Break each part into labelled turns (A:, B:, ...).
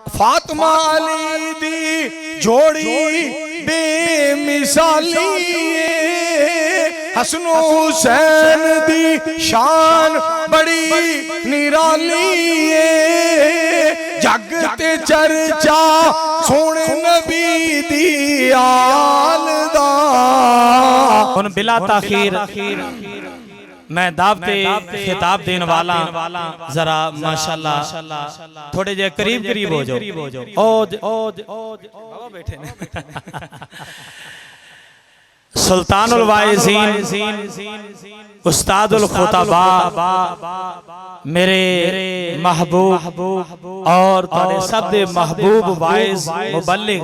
A: फातिमा अली दी जोड़ी बेमिसाली हसन हुसैन दी शान बड़ी निराली जग ते चर्चा सोने नबी दी आल दा।
B: हुन बिला ताखीर मैं दावते खिताब देने वाला जरा माशाल्लाह थोड़े जे करीब करीब हो जाओ। बाबा बैठे ने सुल्तानुल वाइज़ीन उस्तादुल खुतबा मेरे महबूब और तारे सब दे महबूब वाइज मुबल्लिग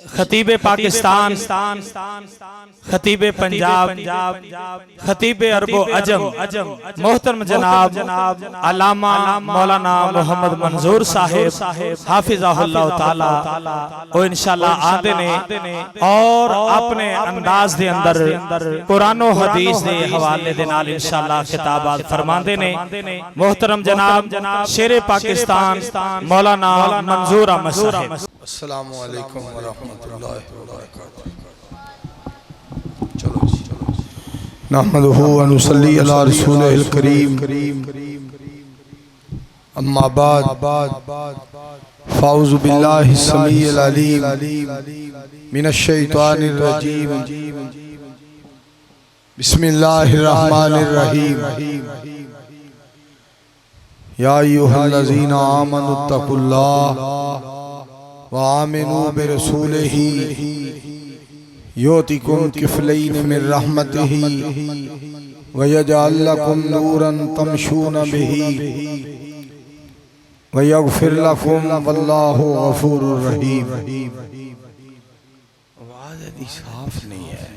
B: खतीब पाकिस्तान, खतीब पंजाब, खतीब अरबो अजम मोहतरम जनाब अल्लामा मौलाना मोहम्मद मंजूर साहिब हाफिज़हुल्लाह ताला वो इंशाल्लाह आते ने और अपने अंदाज दे अंदर कुरान और हदीस दे हवाले दे नाल इंशाल्लाह खिताबात फरमांदे ने। मोहतरम जनाब शेरे पाकिस्तान मौलाना मंजूर अहमद साहिब।
A: अस्सलामु अलैकुम व रहमतुल्लाहि व बरकातहू। चलो जी नहमदुहु व नुसल्ली अला रसूलिल करीम अम्मा बाद फ़ाऊज़ु बिल्लाहि समीइल अलीम मिनश शैतानिर रजीम बिस्मिल्लाहिर रहमानिर रहीम या अय्युहल्लज़ीना आमनुत्तकुल्लाह व आमिनू बिरसूलिही युतिकुम किफ़लैन मिन रहमतिही व यजअल लकुम नूरन तमशून बिही व यग़फिर लकुम वल्लाहु गफ़ूरुर रहीम। आवाज़ यदि साफ नहीं है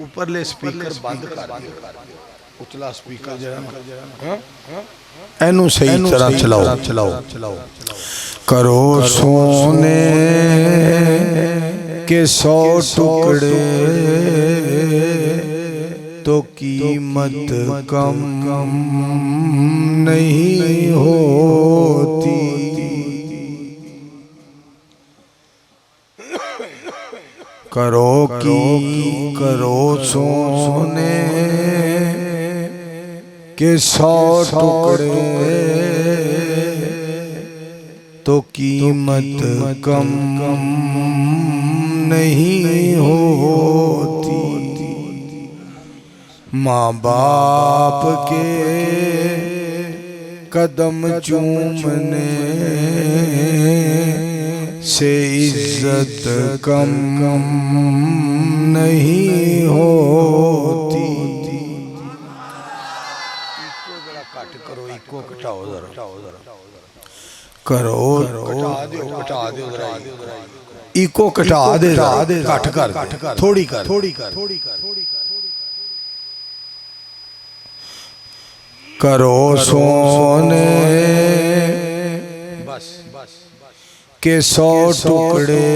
A: ऊपर ले स्पीकर बंद कर उतला स्पीकर जरा एनू सही तरह चलाओ करो सोने के 100 टुकड़े तो कीमत कम नहीं होती। करो सोने के 100 टुकड़े तो कीमत कम नहीं होती। माँ बाप के कदम चूमने से इज्जत कम नहीं होती। इको घटाओ जरा करो घटा दो इको घटा दे घट कर थोड़ी कर करो सोने के 100 टुकड़े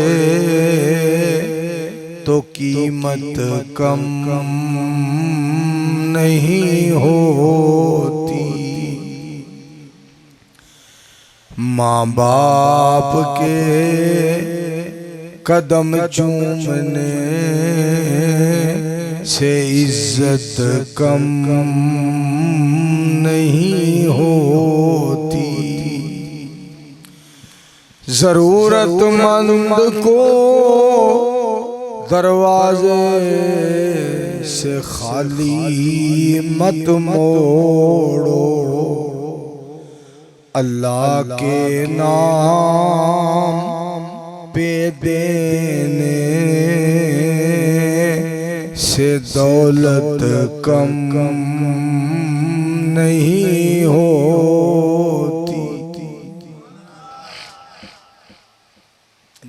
A: तो कीमत कम नहीं होती। माँ बाप के कदम चूमने से इज्जत कम नहीं होती। जरूरतमंद को दरवाजे से खाली मत मोड़ो। अल्लाह के नाम पे देने से दौलत कम नहीं होती।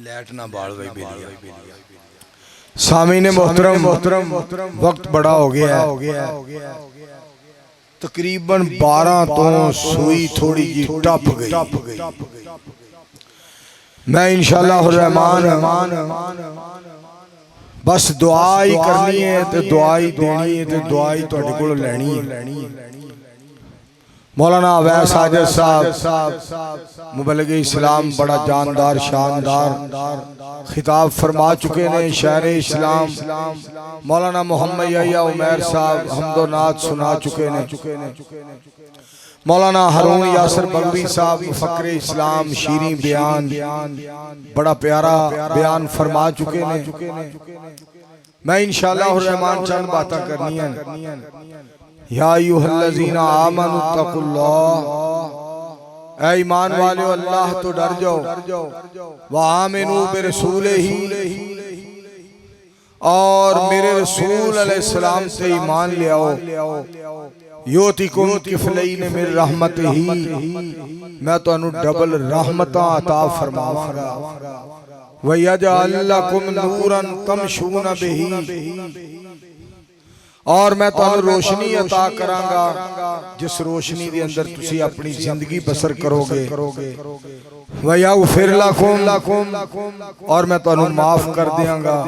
A: लैट ना बाल गई बेलिया। सामीने मोहतरम वक्त बड़ा हो गया है तकरीबन 12 तो सुई थोड़ी जी टप गई। मैं इंशाअल्लाह रहमान बस दुआ ही करनी है तो दुआ ही देनी है तो दुआ ही तुहाडे कोलों लैनी है। मौलाना अवैस साजिद साहब मुबल्लिग इस्लाम बड़ा जानदार शानदार खिताब फरमा चुके ने। शायर इस्लाम मौलाना मोहम्मद या उमैर साहब हमदो नात सुना चुके ने। मौलाना हारून यासर बगवी साहब फकरे इस्लाम शीरी बयान बड़ा प्यारा बयान फरमा चुके ने। मैं इंशाअल्लाह रहमान चंद बातें करनी है। या अय्युहल्लज़ीना आमनु तक़ुल्लाह, ऐ ईमान वाले अल्लाह तो डर जाओ। व आमिनू बिरसूलिही, और मेरे रसूल अलैहिस्सलाम से ईमान ले आओ। योतिकुम किफलैन मिन रहमतिही, मैं तुहानू डबल रहमतां अता फरमावांगा। व यजअल लकुम नूरन तमशून बिही, और मैं तुहानू रोशनी अता करांगा जिस रोशनी के अंदर तुसी अपनी जिंदगी बसर करोगे। व यग़फिर लकुम, और मैं तुहानू माफ कर देंगा।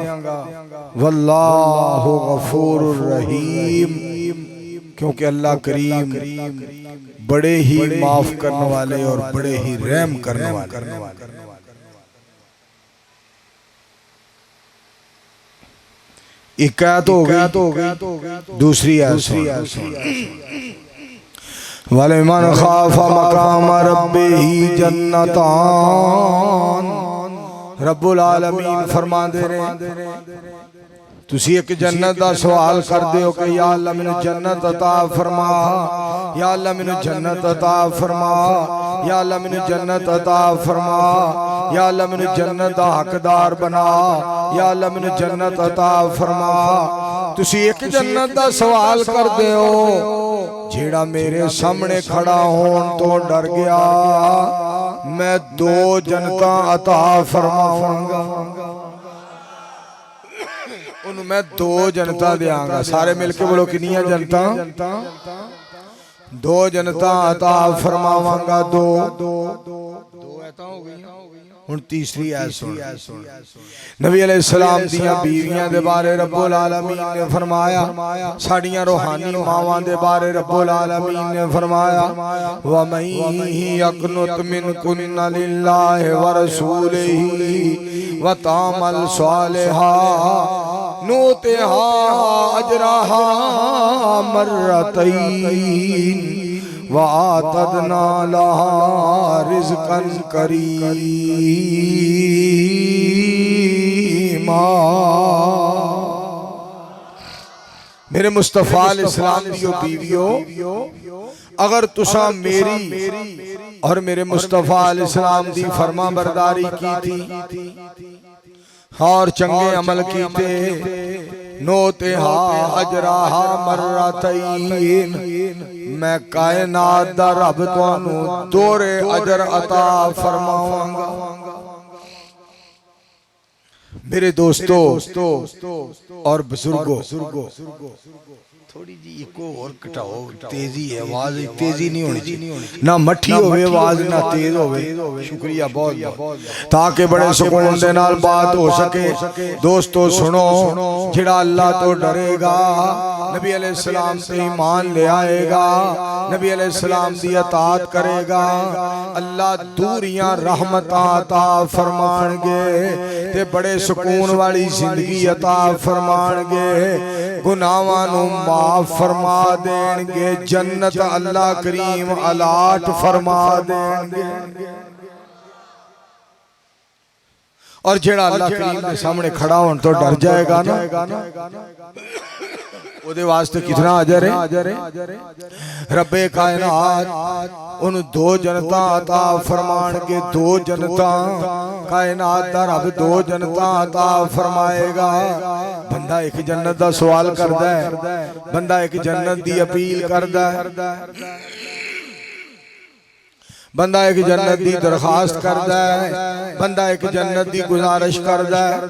A: वल्लाहु गफूरुर रहीम, क्योंकि अल्लाह करीम बड़े ही माफ करने वाले और बड़े ही रहम करने वाले। एक आयत हो गई, दूसरी आयत वलिमन खाफा मकाम रब्बिही जन्नतान। रब्बुल आलमीन फरमांदे ने तुसी एक जन्नत दा सवाल कर दे हो कि या अल्लाह मैनू जन्नत अता फरमा, या अल्लाह मैनू जन्नत अता फरमा, या अल्लाह मैनू जन्नत अता फरमा, या अल्लाह मैनू जन्नत दा हकदार बना, या अल्लाह मैनू जन्नत अता फरमा। तुसी एक जन्नत दा सवाल कर दे हो, जेड़ा मेरे सामने खड़ा होने तो डर गया मैं दो जन्नतां अता फरमावांगा। उन्हें मैं दो जनता देंगा। सारे मिलके बोलो कितनी जनता? दो जनता अता फरमावांगा। दो ऐता हो गई। हुण तीसरी आयत सुन। नबी अलैहिस्सलाम दियां बीवियां दे बारे रब्बुल आलमीन ने फरमाया, साड़ियां रूहानी मावां दे बारे रब्बुल आलमीन ने फरमाया, व मन यक़नुत मिनकुन्ना लिल्लाहि व रसूलिही व तामल सालिहा नूतिहा अजरहा मर्रतैन व आतदना लहा रिज़्क़न करीमा। मेरे मुस्तफा अलैहिस्सलाम दियो बीवियो, अगर तुसा मेरी और मेरे मुस्तफा अलैहिस्सलाम दी फरमा बरदारी की थी और चंगे अमल कीते, नोतेहा अजराहा मर्रतैन, मैं कायनात दा रब तुहानू दोहरे अजर अता फरमावांगा। मेरे दोस्तों और बुजुर्गों, थोड़ी जी इको और घटाओ, तेजी है आवाज, तेजी नहीं होनी चाहिए, ना मठी होवे आवाज ना तेज होवे। शुक्रिया बहुत बहुत, ताकि बड़े सुकून दे नाल बात हो सके। दोस्तों सुनो, जिहड़ा अल्लाह तो डरेगा, नबी अलैहिस्सलाम से ईमान ले आएगा, नबी अलैहिस्सलाम दी अतात करेगा, अल्लाह दूरियां रहमतां अता फरमाणगे ते बड़े सुकून वाली जिंदगी अता फरमाणगे, गुनाहां नूं माफ फरमा देंगे, जन्नत अल्लाह करीम अलाट फरमा देंगे। और जेड़ा अल्लाह करीम के सामने खड़ा होने तो डर जाएगा ना, ओदे वास्ते कितना अजर है। रब्बे कायनात उन दो जनता अता फरमाणगे, दो जनता कायनात दा रब दो जनता अता फरमाएगा। बंदा एक जन्नत दा सवाल करदा है, बंदा एक जन्नत दी अपील करदा है, बंदा एक जन्नत दी दरखास्त करदा है, बंदा एक जन्नत दी गुजारिश करदा है,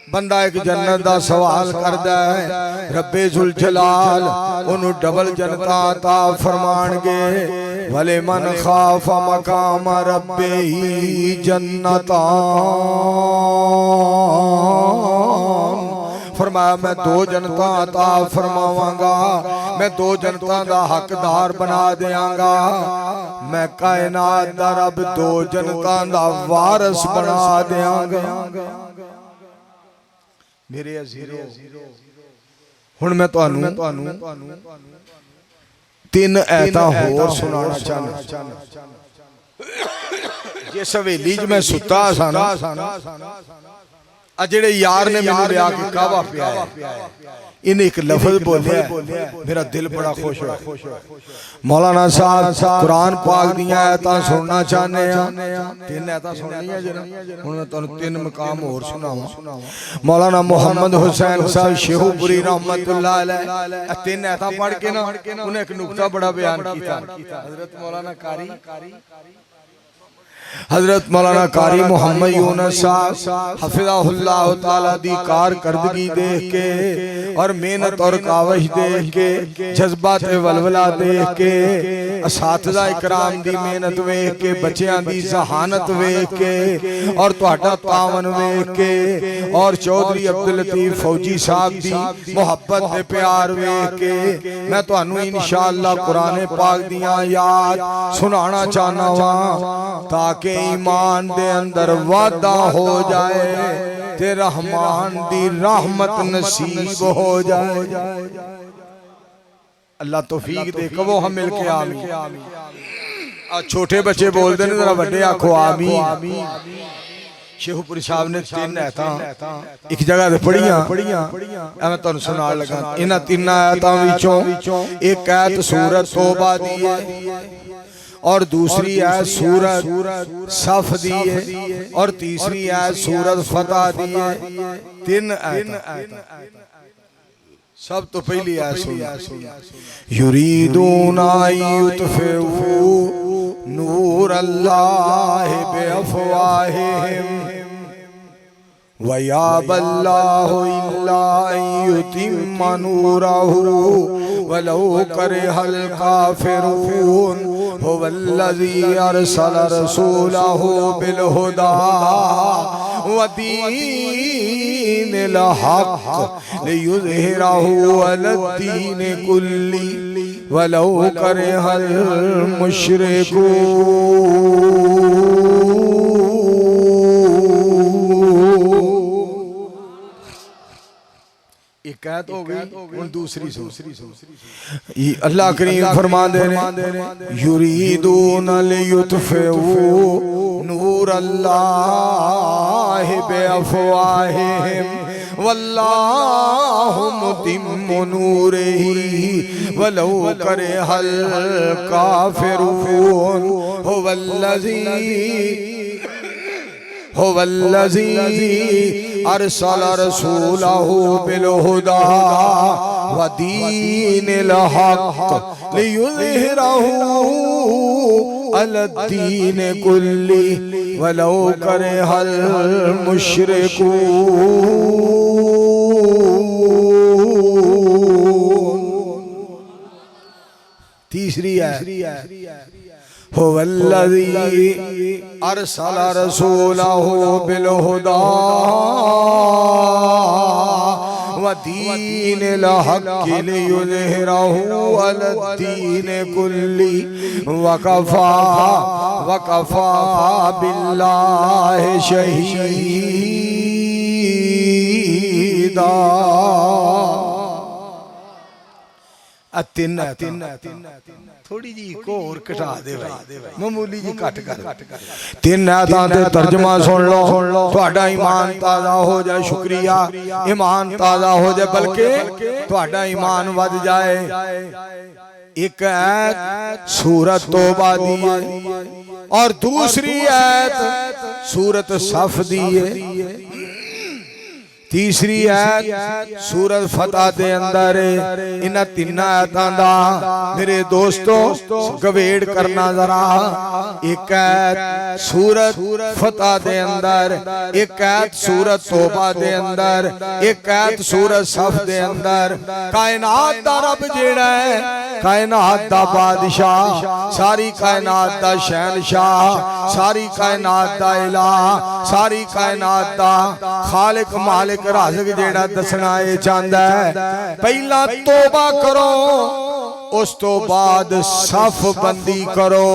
A: बंदा एक जन्नत दा सवाल करदा है। रब्बे जुल जलाल उन्होंने डबल जनता अता फरमाणगे। भले मन खाफा मकाम रब्बे ही जन्नतान फरमाया मैं दो जनता अता फरमावांगा, मैं दो जनता दा हकदार बना देंगा, मैं कायनात दा रब दो जनता दा वारिस बना देंगा। मेरे अजीजो हुण मैं तुहानू तीन ऐतां होर सुनाना चाहना। जिस हवेली च मैं सुता सा ना, आ जेड़े यार ने मैनू लिया के कावा पिया, इन्हें एक लफ्ज बोलिया, मेरा दिल बड़ा खुश हुआ। मौलाना साहब कुरान पाक दियां आयतां सुनना चाहते हैं, तीन आयतां सुननियां जे ना, हुण मैं तुहानू तीन मकाम होर सुनावां। मौलाना मुहम्मद हुसैन साहब शेखुपुरी रहमतुल्लाह अलैह तीन आयतां पढ़ के ना उन्हें एक नुक्ता बड़ा बयान किया। हजरत मौलाना कारी मोहम्मद यूनुस साहब हफिज़हुल्लाह तआला दी कारकर्दगी देख के और मेहनत और काविश देख के, जज्बात वलवला देख के, असातिज़ा इकराम दी मेहनत वेख के, बच्चियां दी जहानत वेख के और तुहाडा तावन वेख के और चौधरी अब्दुल लतीफ फौजी साहब दी मोहब्बत ते प्यार वेख के मैं तुहानू इंशाअल्लाह कुरान पाक दियां याद सुनाना चाहना वा, ताकि ईमान दे अंदर वादा हो जाए ते रहमान दी रहमत नसीब हो जाए। अल्लाह तौफीक दे, कहो हम मिल के आमीन। आ छोटे बच्चे बोलते ने, जरा बड़े आखो आमीन। शेखुपुरी साहब ने तीन आयतां एक जगह ते पढ़ियां, मैं तुहानू सुनाण लगा। इन्हां तीन आयतां विचों एक आयत सूरत तौबा दी है और दूसरी आयत सूरत सफ दी है और तीसरी आयत सूरत फतह दी है। तीन आयत। सब तो पहली आयत सुन, युरीदूना युतफिऊ नूर अल्लाह बिअफ़वाहिहिम वयाबल्लाहु इल्ला युतिम्मा नूरहु वलौ करिहल काफिरून हुवल्लज़ी अरसल रसूलहु बिलहुदा व दीनिल हक़्क़ लियुज़हिरहु अलद्दीन कुल्ली वलौ करिहल मुशरिकून। एक आयत हो गई और दूसरी ये अल्लाह करीम फरमाते हैं, युरीदून लियुतफिऊ नूर अल्लाह बिअफ़वाहिहिम वल्लाहु मुतिम्मु नूरिही वलौ करिहल काफिरून हुवल्लज़ी अरसल रसूलहु बिलहुदा व दीनिल हक़्क़ लियुज़हिरहु अलद्दीन कुल्ली वलौ करिहल मुशरिकून। तीसरी है हुवल्लज़ी अरसल रसूलहु बिलहुदा व दीनिल हक़्क़ि लियुज़हिरहु अलद्दीन कुल्ली वकफ़ा बिल्लाहि शहीदा। थोड़ी जी को और कटा दे भाई, मामूली जी कट कर। तीन आयतां ते तर्जमा सुन लो, तुहाडा ईमान ताज़ा हो जाए। शुक्रिया, ईमान ताज़ा हो जाए, बल्कि तुहाडा ईमान वध जाए। एक आयत सूरत तौबा दी है और दूसरी आयत सूरत सफ दी है। तीसरी आयत सूरत फतह दे अंदर। इन तीन आयतां दा मेरे दोस्तों गवेड़ करना जरा। एक आयत सूरत फतह दे अंदर, एक आयत सूरत तौबा दे अंदर, एक आयत सूरत सफ दे अंदर कायनात दा रब जेड़ा है, कायनात दा बादशाह, सारी कायनात दा शहनशाह, सारी कायनात दा इलाह, सारी कायनात दा खालिक मालिक राज़िक जेड़ा दसना ये चाहता है। पहला तौबा करो, उस तो बाद सफ बंदी करो।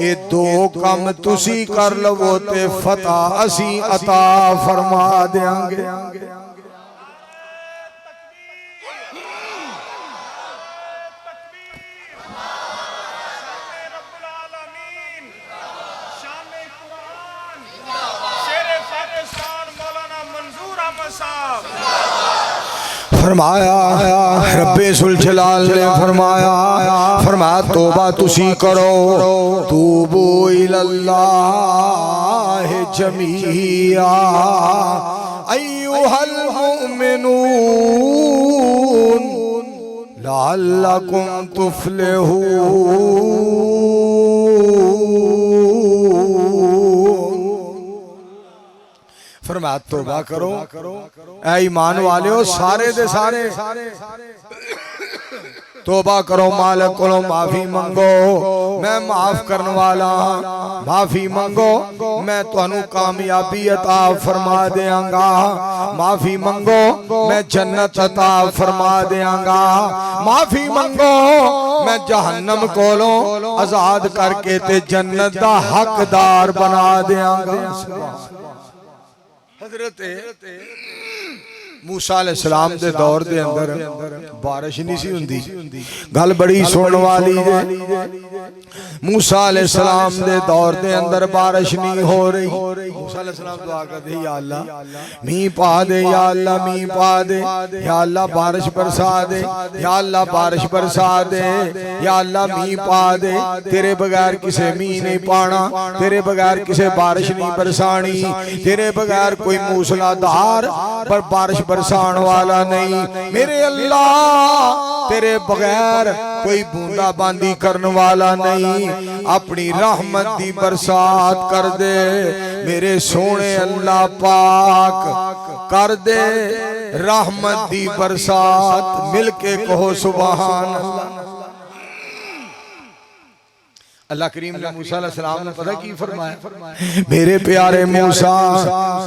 A: ये दो काम तुसी कर लवो ते फतह असी अता फरमा देंगे। फरमाया रब्बे सुल जलाल ने फरमाया तौबा तुसी करो। तूबू इलल्लाह जमीआ अय्युहल मुमिनून लअल्लकुम तुफलिहून। फरमाया तौबा करो ऐ ईमान वालेओ, सारे दे सारे तौबा करो, मालिक कोलों माफी मंगो, मैं माफ करने वाला। माफी मंगो, मैं तुहानू कामयाबी अता फरमा देंगा। माफी मंगो, मैं जन्नत अता फरमा देंगा। माफी मंगो, मैं जहन्नम कोलों आजाद करके ते जन्नत दा हकदार बना देंगा। हजरत मूसा अलैहिस्सलाम दे दौर दे अंदर बारिश नहीं सी हुंदी। गल बड़ी सुनने वाली है। मूसा अलैहिस्सलाम दे दौर दे अंदर बारिश नहीं हो रही। मूसा अलैहिस्सलाम दुआ करते या अल्लाह मींह पा दे, या अल्लाह मींह पा दे, या अल्लाह बारिश बरसा दे, या अल्लाह बारिश बरसा दे, या अल्लाह मींह पा दे। तेरे बगैर किसे मींह नहीं पाना, तेरे बगैर किसे बारिश नहीं बरसानी, तेरे बगैर कोई मूसलाधार पर बारिश बरसान वाला नहीं। मेरे अल्लाह तेरे बगैर कोई बूंदा बांदी करने वाला नहीं। अपनी रहमत दी बरसात कर दे मेरे सोने अल्लाह पाक, कर दे रहमत दी बरसात। मिलके कहो सुभान अल्लाह। अल्लाह करीम ने मूसा अलैहिस्सलाम ने पता की फरमाया, मेरे प्यारे मूसा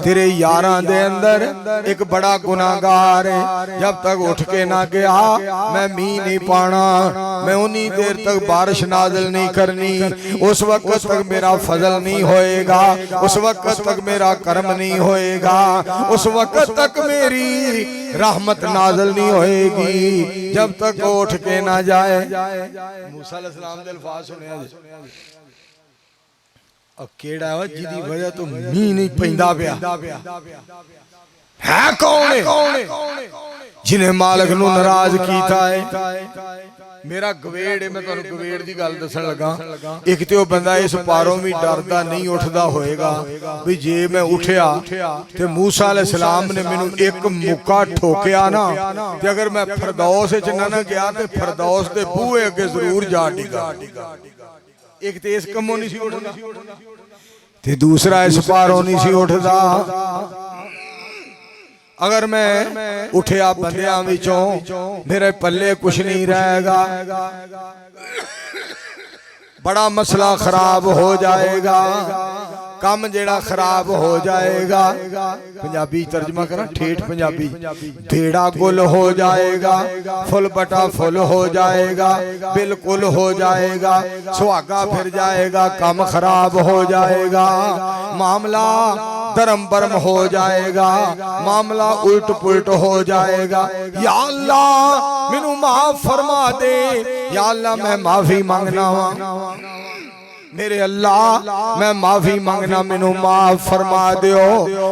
A: तेरे यारां दे अंदर एक बड़ा गुनाहगार है। जब तक उठ के ना गया मैं मींह नहीं पाना, मैं उन्हीं देर तक बारिश नाज़िल नहीं करनी, उस वक्त तक मेरा फजल नहीं होएगा, उस वक्त तक मेरा करम नहीं होएगा, उस वक्त तक मेरी रहमत नाज़िल नहीं होएगी जब तक उठ के ना जाए। मूसा अलैहिस्सलाम दे अल्फाज सुने अब केड़ा है जिदी वजह तो मींह नहीं पैंदा पिया है। कौन है जिन्हें मालिक नू नाराज कीता है? मेरा गवेड़ है, मैं तुहानू गवेड़ दी गल दसन लगा। एक ते ओ बंदा इस पारों भी डरदा नहीं उठदा होएगा भी जे मैं उठिया ते मूसा अलैहिस्सलाम ने मैनू एक मुक्का ठोकिया ना ते अगर मैं फिरदौस विच ना गया ते फिरदौस दे बूहे अगे जरूर जा डिगा। एक ते इस कमों नहीं सी उठदा ते दूसरा इस पारों नहीं सी उठदा। अगर मैं उठिया बंदियां विचों मेरे पल्ले कुछ नहीं रहेगा, बड़ा मसला खराब हो जाएगा, काम जेड़ा खराब हो जाएगा। पंजाबी तर्जमा करा ठेठ पंजाबी, बेड़ा गुल हो जाएगा, फुल बटा फुल हो जाएगा, बिल्कुल हो जाएगा, सुहागा फिर जाएगा, काम खराब हो जाएगा, मामला धर्म बर्म हो जाएगा, मामला उल्ट पुलट हो जाएगा। या अल्लाह मैनू माफ फरमा दे, या अल्लाह मैं माफी मांगना वा, मेरे अल्लाह मैं माफी मांगना, मैनू माफ फरमा दियो,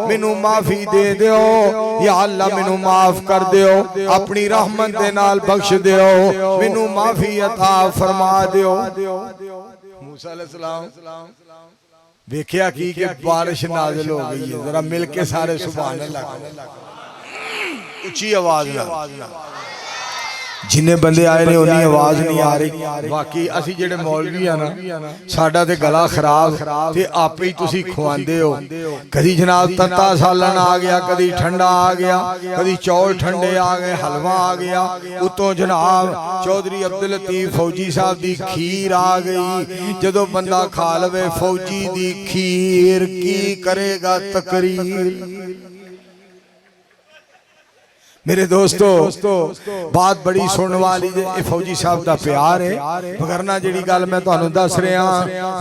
A: मैनू माफी दे दियो। या अल्लाह मैनू माफ कर दियो, अपनी रहमत दे नाल बख्श दियो, मैनू माफी अता फरमा दियो। मूसा अलैहिस्सलाम देखिया की कि बारिश नाज़िल हो गई है। जरा मिलके सारे सुभान अल्लाह, उच्ची आवाज ना। जिन्ने बंदे आए ने उन्नी आवाज नहीं आ रही। बाकी असी जेडे मौलवी आ ना साडा ते गला खराब ते आपे ही तुसी खुआंदे हो। कदी जनाब तत्ता सालन आ गया, कदी ठंडा आ गया, कदी चौल ठंडे आ गए, हलवा आ गया, उतों जनाब चौधरी अब्दुल लतीफ फौजी साहब दी खीर आ गई। जदों बंदा खा लवे फौजी दी खीर की करेगा तकरीर। मेरे दोस्तों बात बड़ी सुनने वाली है, फौजी साहब का प्यार है। वगरना जी गल मैं तुहानू दस रहा,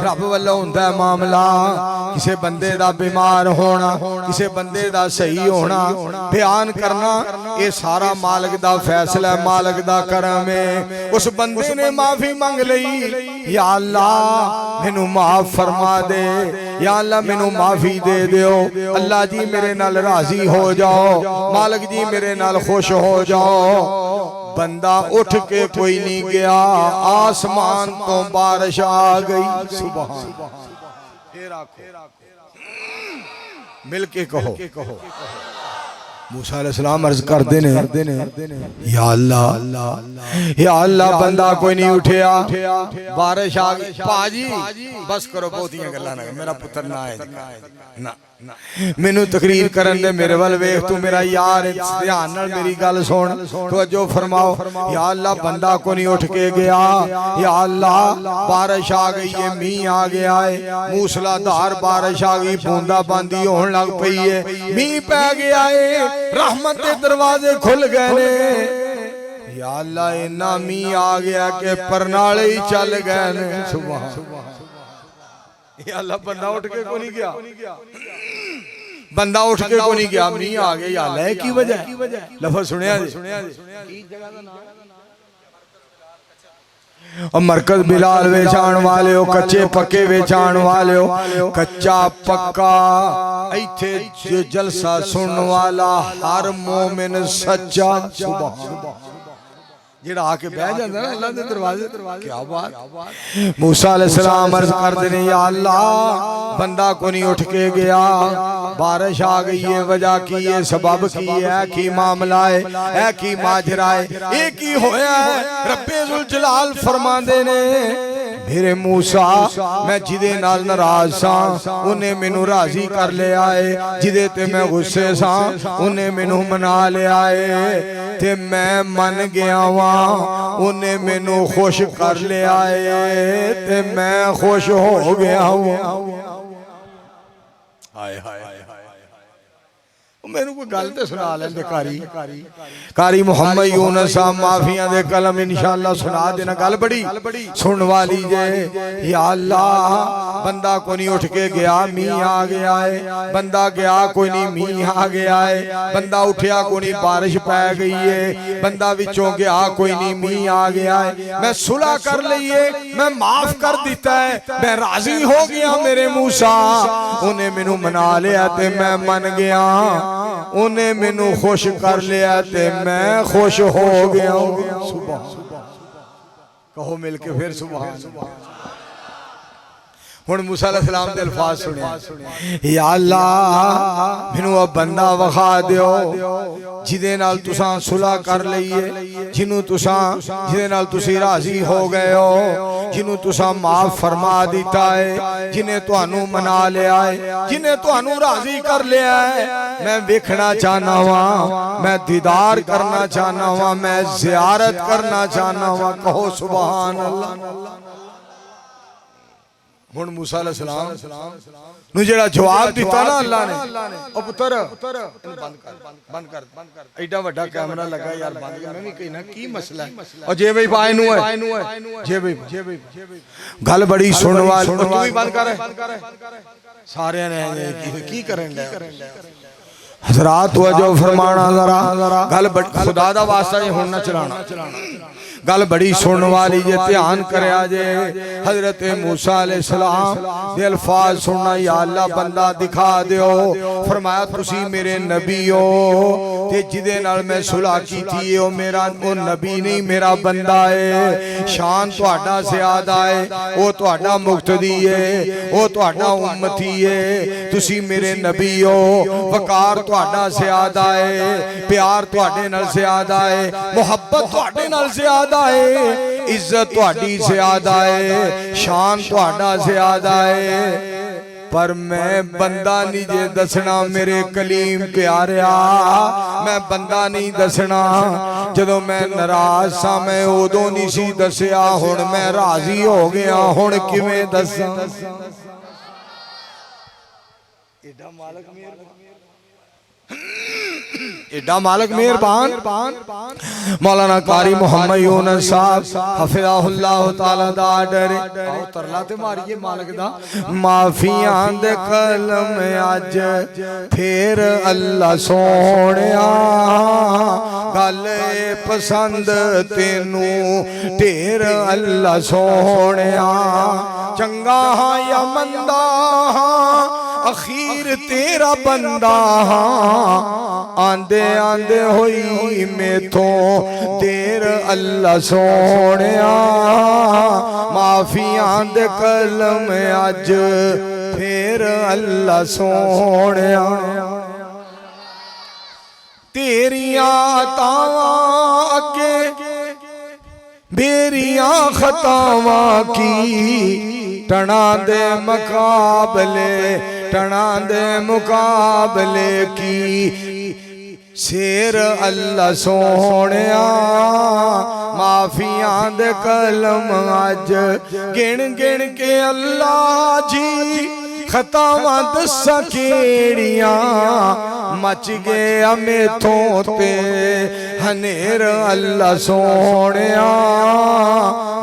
A: रब वालों हुंदा है मामला। किसी बंदे का बीमार होना, किसी बंदे का सही होना, बयान करना, ये सारा मालिक का फैसला है, मालिक का करम है। उस बंदे ने माफी मंग लई, या अल्लाह मैनू माफ फरमा दे, या अल्लाह मैनू माफी दे दियो, अल्लाह जी मेरे नाल राजी हो जाओ, मालिक जी मेरे नाल खुश हो जाओ। बंदा उठ के कोई नहीं गया, आसमान तो बारिश आ गई। सुभान मिल के कहो मूसा अलैहिस्सलाम अर्ज करते ने, या अल्लाह या अल्लाह बंदा कोई नहीं उठिया, बारिश आ गई। पाजी बस करो बहुतियां गल्लां ना, मेरा पुत्र ना आए ना मैनू तकरीर करन दे, मेरे वाल वेख, तू मेरा यार ध्यान नाल मेरी गल सुन, तवज्जो फरमाओ। या अल्लाह बंदा को नहीं उठ के गया, या अल्लाह बारिश आ गई है, मींह आ गया है, मूसलाधार बारिश आ गई, बूंदा बांदी होने लग पई है, मींह पै गया है, रहमत के दरवाजे खुल गए ने। या अल्लाह इन्ना मींह आ गया कि परनाले ही चल गए ने। सुभान या अल्लाह बंदा उठ के को नहीं गया, बंदा उठ के को नहीं गया, मींह आ गया। या अल्लाह की वजह लफज सुनिया जी। और मरकज बिलाल वेचाण वाले हो, कच्चे पक्के वेचाण वाले हो, कच्चा पक्का इत्थे जलसा सुनने वाला हर मोमिन सच्चा सुभान जेड़ा आके बह जाता है अल्लाह के दरवाजे। क्या बात। मूसा अलैहिस्सलाम अर्ज करते हैं, या अल्लाह बंदा को नहीं उठ के गया, बारिश आ गई है, वजह की है, सबब की है, की मामला है की माजरा है, एक ही होया है। रब्बे जुल जलाल फरमांदे ने, मेरे मूसा मैं जिदे नाल नाराज सा उन्हें मैनू राजी कर लिया है, जिदे ते मैं गुस्से सा उन्हें मैनू मना लिया है, ते मैं मन गया वा उन्हें मैनू खुश कर लिया है, ते मैं खुश हो गया हूँ। हाय हाय मेनू कोई गल तो सुना लेंदे कारी मुहम्मद यूनुस साहब माफिया दे कलम इंशाअल्लाह सुना देना। गल बड़ी सुन वाली जे। या अल्लाह बंदा को नहीं उठ के गया, मींह आ गया है, बंदा गया कोई नहीं, मींह आ गया है, बंदा उठया कोई नहीं, बारिश पै गई है, बंदा विचों गया कोई नहीं, मींह आ गया है, मैं सुलह कर लईए, मैं माफ कर दिता है, मैं राजी हो गया। मेरे मूसा उन्हें मैनू मना लिया ते मैं मन गया, उन्हें मैनू खुश कर लिया ते मैं खुश हो गया। सुभान कहो मिलके फिर सुभान। हुण मूसा अलैहिस्सलाम दे अल्फाज सुने, या अल्लाह मैनू अब बंदा वखा दियो जिदे नाल तुसां सुलह कर लईए, जिन्नू तुसां जिदे नाल तुसी राजी हो गए हो, जिन्नू तुसां माफ फरमा दिता है, जिन्हें तुहानू मना लिया है, जिन्हें तुहानू राजी कर लिया है। मैं वेखना चाहना वा, मैं दीदार करना चाहना वा, मैं ज़ियारत करना चाहना वा। कहो सुभान अल्लाह। हुण मूसा अलैहिस्सलाम नु जेड़ा जवाब दिता ना अल्लाह ने, ओ पुत्र बंद कर एडा वड्डा कैमरा लगा यार, बंद कर। मैं भी कहना की मसला है, और जे भाई पाए नु है, जे भाई गल बड़ी सुन वाली, तू भी बंद कर सारे ने की करन दे। हजरात तवज्जो फरमाना जरा, गल खुदा दा वास्ता ये हुण ना चलाना, गल बड़ी सुनने वाली जे, ध्यान करया जे। हजरत मूसा अलैहिस्सलाम दे अल्फाज सुनना, या अल्लाह बंदा दिखा दियो। फरमाया तुसी मेरे नबी हो, ते जिदे नाल मैं सुलह की थी ओ मेरा ओ नबी नहीं मेरा बंदा है। शान तुहाडा ज़्यादा है, ओ तुहाडा मुक्तदी है, ओ तुहाडा उम्मती है। तुसी मेरे नबी हो, वकार तुहाडा ज़्यादा है, प्यार तुहाडे नाल ज़्यादा है, मुहब्बत तुहाडे नाल ज़्यादा है, इज्जत तुहाडी ज़्यादा है, शान तुहाडा ज़्यादा है। पर मैं बंदा नहीं जे दसना मेरे कलीम प्यारिया, मैं बंदा नहीं दसना। जदों मैं नाराज सा मैं उदों नहीं सी दसिया, हुण मैं राजी हो गया, हुण किवें दसां। एडा मालक एडा मालक मेहरबान मौलाना कारी मोहम्मद यूनुस साहब हफिज़हुल्लाह तआला दा डरे तरला ते मारिए मालक दा। माफियां दे कलम अज फिर अल्लाह सोहणिया, गल पसंद तेनू ढेर अल्लाह सोहणिया। चंगा हाँ या मंदा हाँ अखीर तेरा बंदा हाँ, आंदे आंदे होई मेथों देर अल्लाह सोहणिया। माफियां दे कलम अज फिर अल्लाह सोहणिया। तेरियां तावां अगे मेरियां खतावां की, टना दे मुकाबले टना दे मुकाबले की, शेर अल्लाह सोहणिया। माफियां दे कलम अज गिन गिन के अल्लाह जी खतावां दस्सां केड़ियां, मच गया मेथों ते हनेर अल्लाह सोहणिया।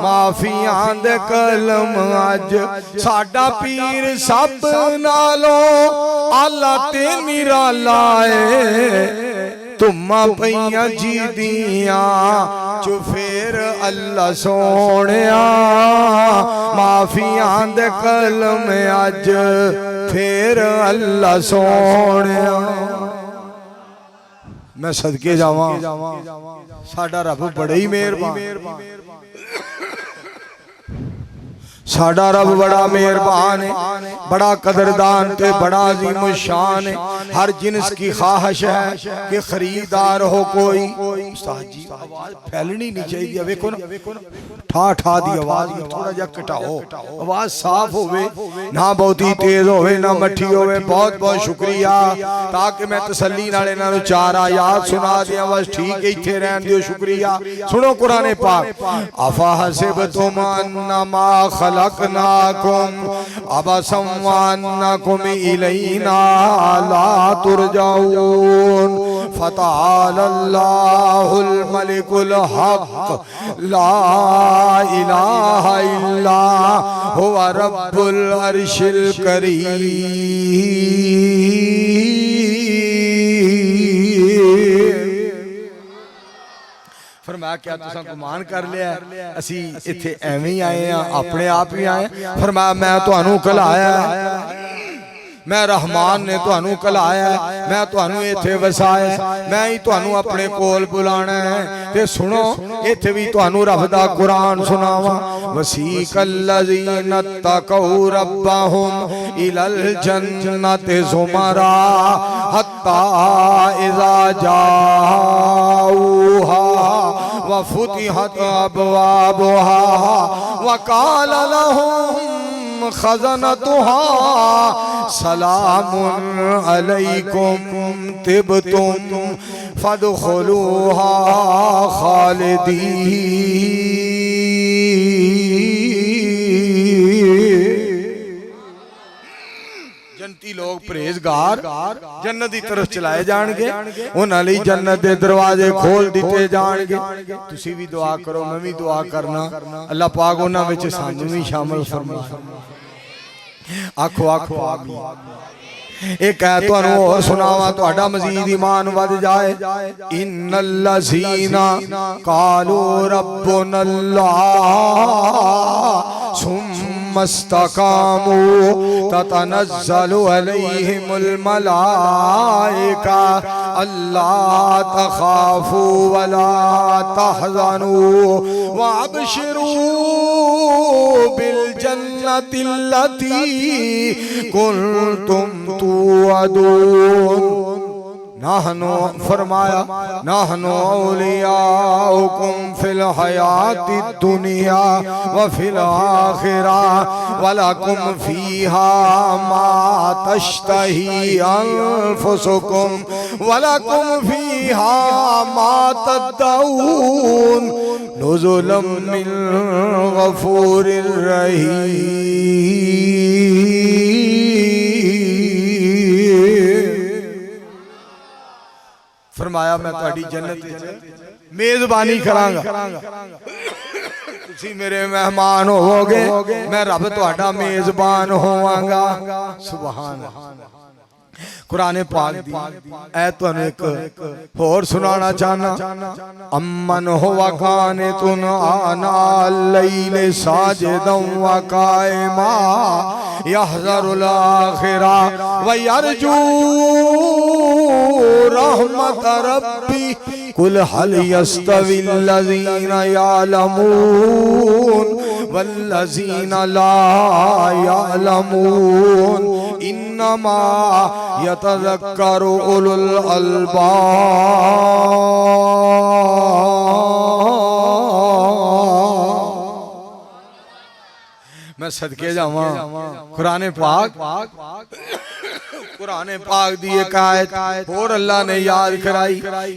A: माफियां दे कलम अज साडा पीर सब नालों आला ते निराला है। तुमा पईयां जी दियां चुफेर अल्लाह सोहणिया। माफियां दे कलम अज फिर अल्लाह सोहणिया। मैं सदके जावां साडा रब बड़ा ही मेहरबान, साडा रब बड़ा मेहरबान है, बड़ा कदरदान ते बड़ा अजीम शान है। हर जिन्स की ख्वाहिश है कि खरीदार हो कोई। उस्ताद जी आवाज फैलनी नहीं चाहिए, वेखो ना ठा ठा दी आवाज थोड़ा जा घटाओ, आवाज साफ होवे ना बहुती तेज होवे ना मठी होवे। बहुत बहुत शुक्रिया, ताकि मैं तसल्ली नाल इन्हां नूं चार आयात सुना दियां। बस ठीक है इत्थे रहन दियो, शुक्रिया। सुनो कुरान पाक। अफा हसिबतुम अन्नमा खलकनाकुम अबसम व अन्नकुम इलैना ला तुरजाऊन। फतआलल्लाहुल मलिकुल हक ला इलाहा इल्ला हुवा रब्बुल अर्शिल करीम। फरमाया क्या तुसां गुमान कर लिया असी इत्थे एवें ही आए हैं, अपने आप ही आए। फरमाया मैं तुहानू कलाया, मैं रहमान ने तुहानू कलाया, मैं तुहानू इत्थे वसाया, मैं ही तुहानू अपने कोल बुलाना है। ते सुनो इत्थे भी तुहानू रब दा कुरान सुनावा। वसीकल्लज़ीना तक़ौ रब्बहुम इलल जन्नति ज़ुमरा हत्ता इज़ा जाऊहा व फुतिहत अबवाबुहा व क़ाल लहुम खज़नतुहा सलामुन अलैकुम तिबतुम फदखुलूहा खालिदीन। जन्नती लोग परहेजगार जन्नत की तरफ चलाए जाएंगे, उन्हां लई जन्नत दे दरवाजे खोल दिते जाएंगे। तुसी भी दुआ करो, मैं भी दुआ करना, अल्लाह पाक उन्हां विच सानू भी शामिल फरमाए। आखो आखो आमीन। एक है तुहानू और सुनावा, तुहाडा मजीद ईमान वध जाए। इन्नल्लज़ीना कालू रब्बुनल्लाह सुम्मा सुम्मस्तकामू ततनज़्ज़लु अलैहिमुल मलाइका अल्ला तखाफू वला तहज़नू वअबशिरू बिल जन्नतिल्लती कुंतुम तुअदून। नाहनो फरमाया नाहनो औलियाउकुम फिल हयाति दुनिया व फिल आखिरा वलकुम फीहा मा तश्तही अनफुसुकुम वलकुम फीहा मा तदऊन नुज़ुलम मिन गफूरिर रहीम। फरमाया मैं तुहाडी जन्नत विच मेजबानी करांगा, तुसी मेरे मेहमान होवोगे, मैं रब तुहाडा मेजबान होवांगा। सुभान अल्लाह। कुरान पाक दी ऐ तुहानू एक होर सुनाना चाहना। अम्मन हुवा कानितुन आनाल लैल साजिदन व काइमा यहज़रुल आखिरा व यरजू रहमत रब्बी कुल हल यस्तविल लज़ीना यअलमून वल्लज़ीना ला यअलमून इन्नमा यतज़क्करु उलुल अलबाब। मैं सदके जावा कुरान पाक दी एक आयत और अल्लाह ने याद कराई।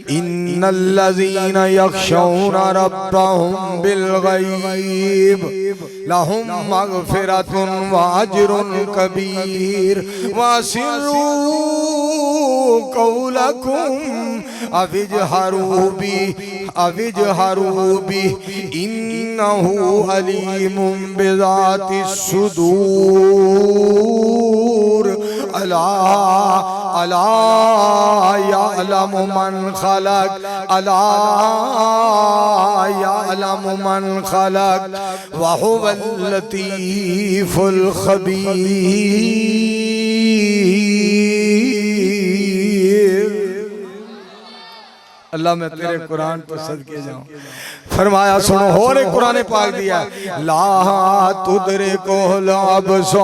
A: इन्नल्लज़ीना यख्शौना रब्बहुम बिल गैब लहुम मगफिरतुन व अज्रुन कबीर वसिर्रू कौलकुम अविजहरू बि इन्नहु अलीमुम बिज़ातिस सुदूर। अला अला यअलमु मन खलक अला यअलमु मन खलक व हुवल लतीफुल खबीर। अल्लाह मैं तेरे कुरान तो सदके जाऊं। फरमाया सुनो होर एक कुरान पाक दिया ला तुदरिकुल अबसार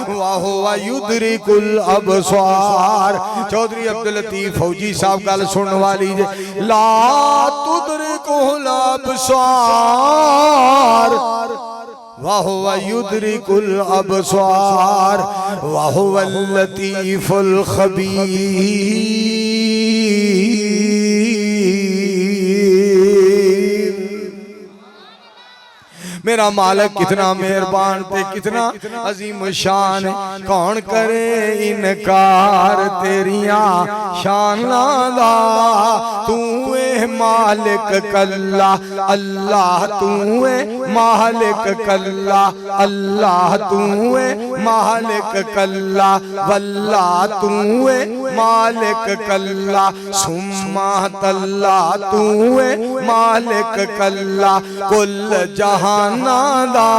A: व हुवा युदरिकुल अबसार। चौधरी अब्दुल लतीफ फौजी साहब गल सुनने वाली जे ला तुदरिकुल अबसार वहुवा युदरिकुल अबसार वहुवल लतीफुल खबीर। मेरा मालिक कितना मेहरबान ते कितना अजीम शान है। कौन करे इनकार तेरिया शाना दा। तू है मालिक कल्ला अल्लाह तू है मालिक कल्ला अल्लाह तू है मालिक कल्ला वल्ला तू है मालिक कल्ला सुम्मा तल्ला तू है मालिक कल्ला कुल जहान दा।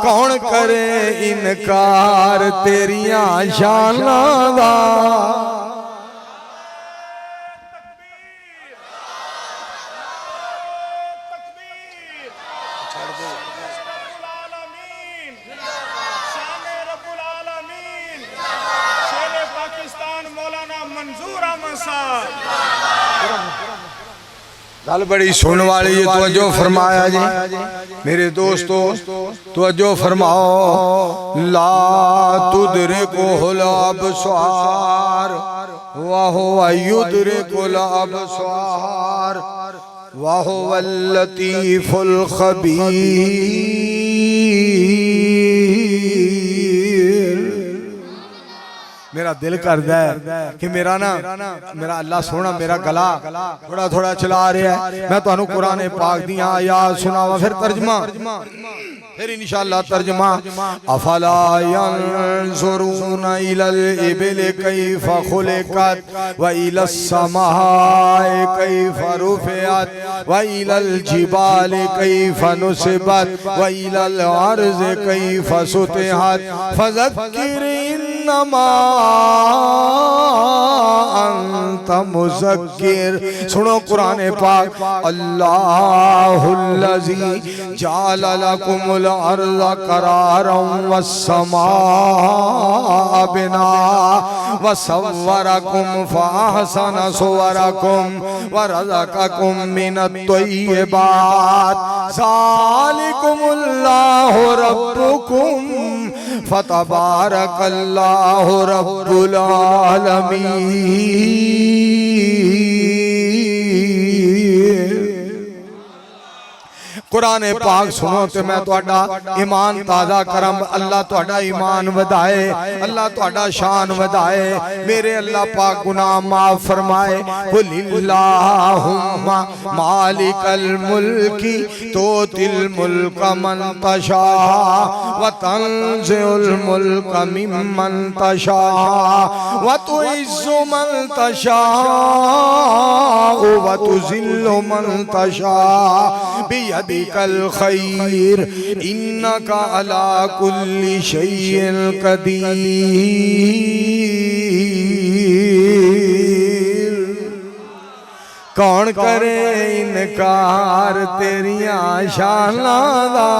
A: कौन करे इनकार तेरिया शाना दा। गल बड़ी सुनने वाली है, तवज्जो फरमाया जी मेरे दोस्तों, तवज्जो फरमाओ। ला तुदरिकुल अबसार व हुवा युदरिकुल अबसार व हुवल लतीफुल खबीर। मेरा दिल करदा है कि मेरा अल्लाह सोना मेरा गला थोड़ा थोड़ा चला रहा है। मैं तुहानू कुरान पाक दी आयात सुनावा फिर तर्जमा फिर इंशाअल्लाह तर्जुमा अफला यंजुरूना इलल इबिल कैफा खुलिकत व इलस समाए कैफा रुफियत व इलल जिबाल कैफा नुसिबत व इलल अर्ज़ कैफा सुतिहत फज़क्किर इन्नमा अंत मुज़क्किर। सुनो कुरान पाक अल्लाहुल्लज़ी जअल लकुमुल अर्ज़ करारम वस्समाअ बिनाअ वसव्वरकुम फअहसन सुवरकुम वरज़क़कुम मिनत तय्यिबात ज़ालिकुमुल्लाहु रब्बुकुम फतबारकल्लाहु रब्बुल आलमीन। कुरान पाक सुनो तो मैं तुहाडा ईमान ताज़ा करम। अल्लाह तुहाडा ईमान वधाए, अल्लाह तुहाडा शान वधाए, मेरे अल्लाह पाक गुनाह माफ फरमाए। कुलिल्लाहुम्मा मालिकल मुल्की तूतिल मुल्क मन तशा व तंज़िउल मुल्क मिम्मन तशा व तुइज़्ज़ु मन तशा व तुज़िल्लु मन तशा बियदिकल खैर इन्नका अला कुल्ली शैइन कदीर। कौन करे इनकार तेरियां शानां दा।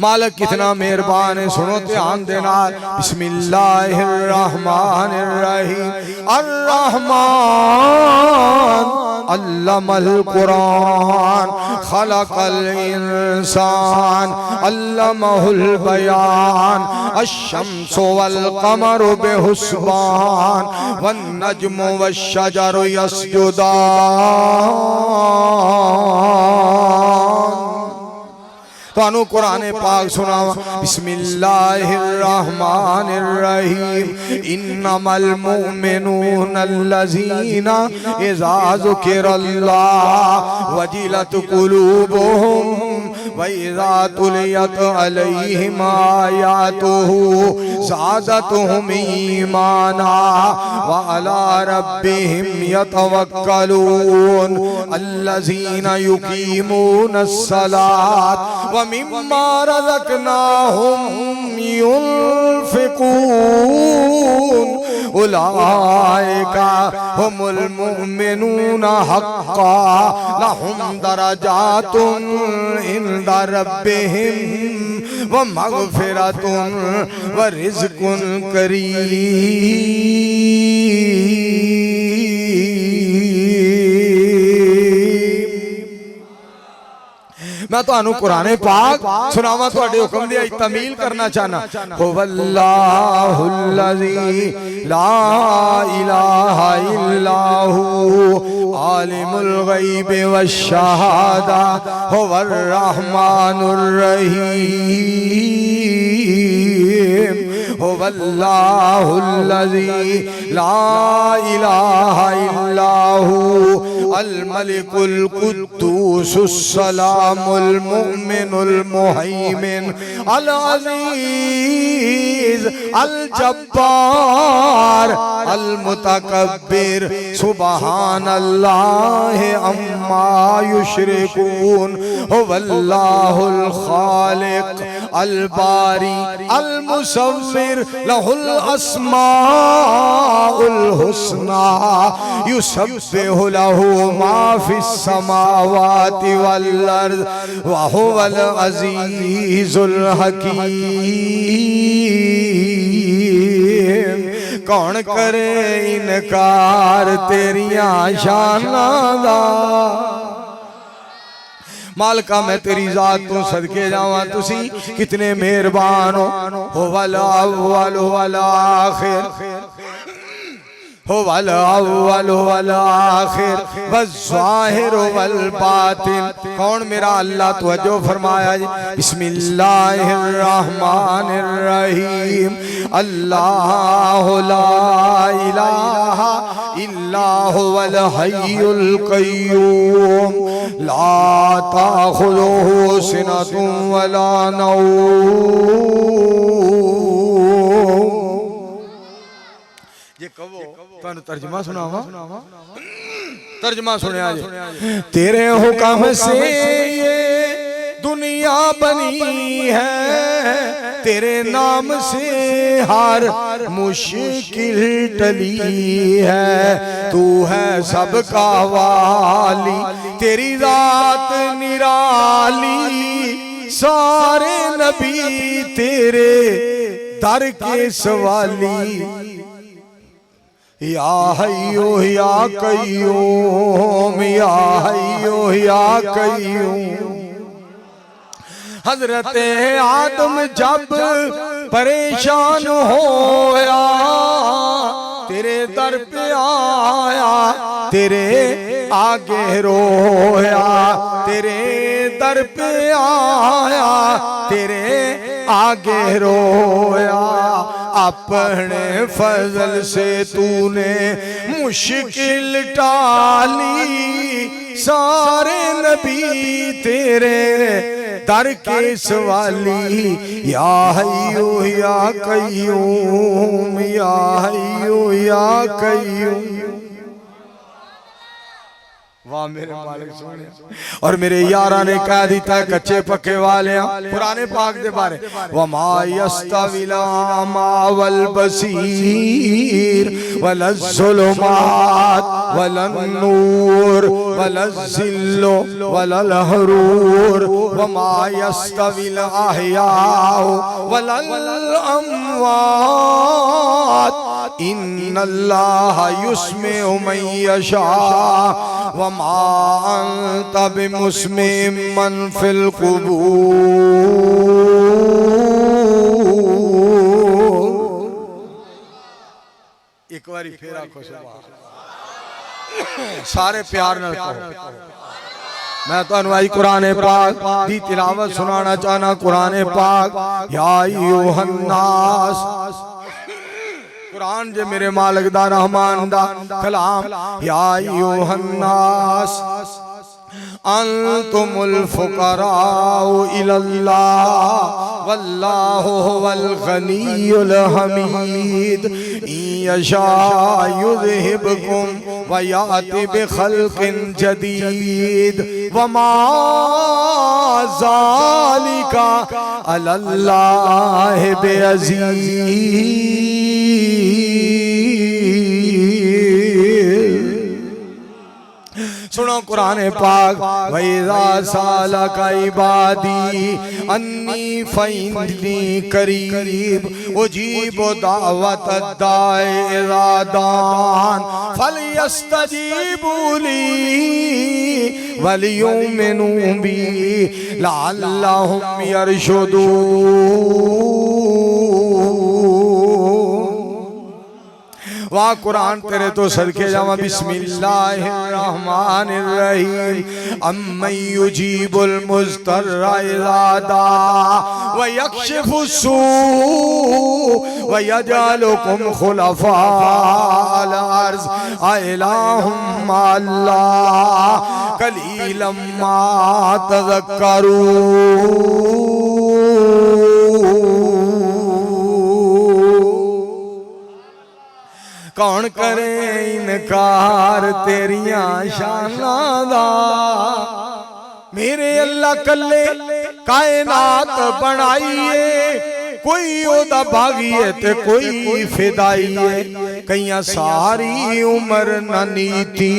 A: मालिक कितना मेहरबान है। सुनो ध्यान देना। बिस्मिल्लाहिर्रहमानिर्रहीम। अर्रहमान अल्लमल कुरान खलकल इंसान अल्लमहुल बयान अश्शम्सु वल कमरु बिहुस्बान वन नज्मु वश्शजरु यस्जुदान। तानु कुरान पाक सुनावा। बिस्मिल्लाहिर्रहमानिर्रहीम। इन्नमल मुमिनूना अल्लज़ीना इज़ा ज़ुकिरल्लाह वजिलत कुलूबुहुम व इज़ा तुलियत अलैहिम आयातुहु ज़ादतहुम ईमाना व अला रब्बिहिम यतवक्कलून अल्लज़ीना युकीमूनस सलात व मिम्मा रज़क़नाहुम युनफ़िक़ून उलाइका हुमुल मुमिनूना हक़्क़ा लहुम दरजातुन इंदा रब्बिहिम व मग़फ़िरतुन व रिज़्क़ुन करीम। मैं तो कुरान पाक सुनावा तुहाडे हुक्म दी तमील करना चाहना। हुवल्लाहुल्लज़ी ला इलाहा इल्लाहु आलिमुल गैबि वश्शहादा हुवर रहमानुर रहीम। हुवल्लाहुल्लज़ी ला इलाहा इल्लाहु अल मलिकुल कुद्दूसुस सलामुल मुमिनुल मुहैमिन अल अज़ीज़ अल जब्बार अल मुतकब्बिर सुब्हानल्लाहि अम्मा युश्रिकून। हुवल्लाहुल खालिक अल बारी अल मुसव्विर लहुल अस्माउल हुस्ना युसब्बिहु लहु मा फिस समावाति वल अर्ज़ व हुवल अज़ीज़ुल हकीम। कौन करे इनकार तेरियां शानां दा। मालका मैं तेरी जात तो सदके जावा तुसी कितने मेहरबान हो। वल अव्वल वल आखिर वल अव्वल वल आखिर वज़्ज़ाहिर वल बातिन। कौन मेरा अल्लाह? तवज्जो फरमाया जी। बिस्मिल्लाहिर्रहमानिर्रहीम। अल्लाहु ला इलाहा इल्ला हुवल हय्युल क़य्यूम ला ताख़ुज़ुहु सिनतुन वला नौम। ये कहो तुहानू तर्जमा सुनावा, तर्जमा सुनिया जी। तेरे हुक्म से ये दुनिया बनी है, तेरे नाम से हर मुश्किल टली है। तू है सबका वाली, तेरी जात निराली, सारे नबी तेरे दर के सवाली। या हय्यो या कय्यूम, या हय्यो या कय्यूम। हजरत आदम जब परेशान होया, तेरे दर पे आया, तेरे आगे रोया। तेरे दर पे आया, तेरे आगे रोया। अपने फजल से तूने मुश्किल टाली, सारे नबी तेरे दर के सवाली। या हय्यो या कय्यूम, या हय्यो या कय्यूम। वाह मेरे मालिक सोने। और मेरे यारा ने कह दिता कच्चे पक्के वाले पुराने पाक दे बारे। वमा यस्तविल आमा वल बसीर वलज़्ज़ुलुमात वलन-नूर वलज़्ज़िल्लु वलल-हरूर वमा यस्तविल अहयाउ वलल-अमवात इन्नल्लाहा युस्मिउ मन यशा वमा अंता बिमुस्मिम मन फिल कुबूर। एक बारी फिर आखो सारे प्यार नाल कहो। मैं तुहानू आज कुरान पाक दी तिलावत सुनाना चाहना। कुरान पाक या अय्युहन्नास, कुरान जे मेरे मालिक दा रहमान दा कलाम। या अय्युहन्नास अंतुमुल फुकराउ इलल्लाह वल्लाहु हुवल गनियुल हमीद। यशा युज़हिबकुम व याति बिखल्किन जदीद वमा ज़ालिका अलल्लाहि बिअज़ीज़। सुनो कुरान पाक। वैज़ा सालका इबादी अन्नी फ़इन्नी करीब उजीबु दावत दाए इज़ा दान फलयस्तजीबू ली वलियुमिनू बी लअल्लहुम यरशुदून। वाह कुरान तेरे तो सदके जावा। बिस्मिल्लाहिर्रहमानिर्रहीम। अम्मन युजीबुल मुज़्तर्रा इज़ा दा व यक्शिफुस्सू व यजअलुकुम खुलफाअल अर्ज़ अइलाहुम मअल्लाह कलीलन मा तज़क्करून। कौन करे इनकार तेरियां शानां दा। मेरे अल्लाह कल्ले कायनात बनाईए, कोई ओदा भागी है ते कोई फिदाई है। कईयां सारी उम्र न नीती,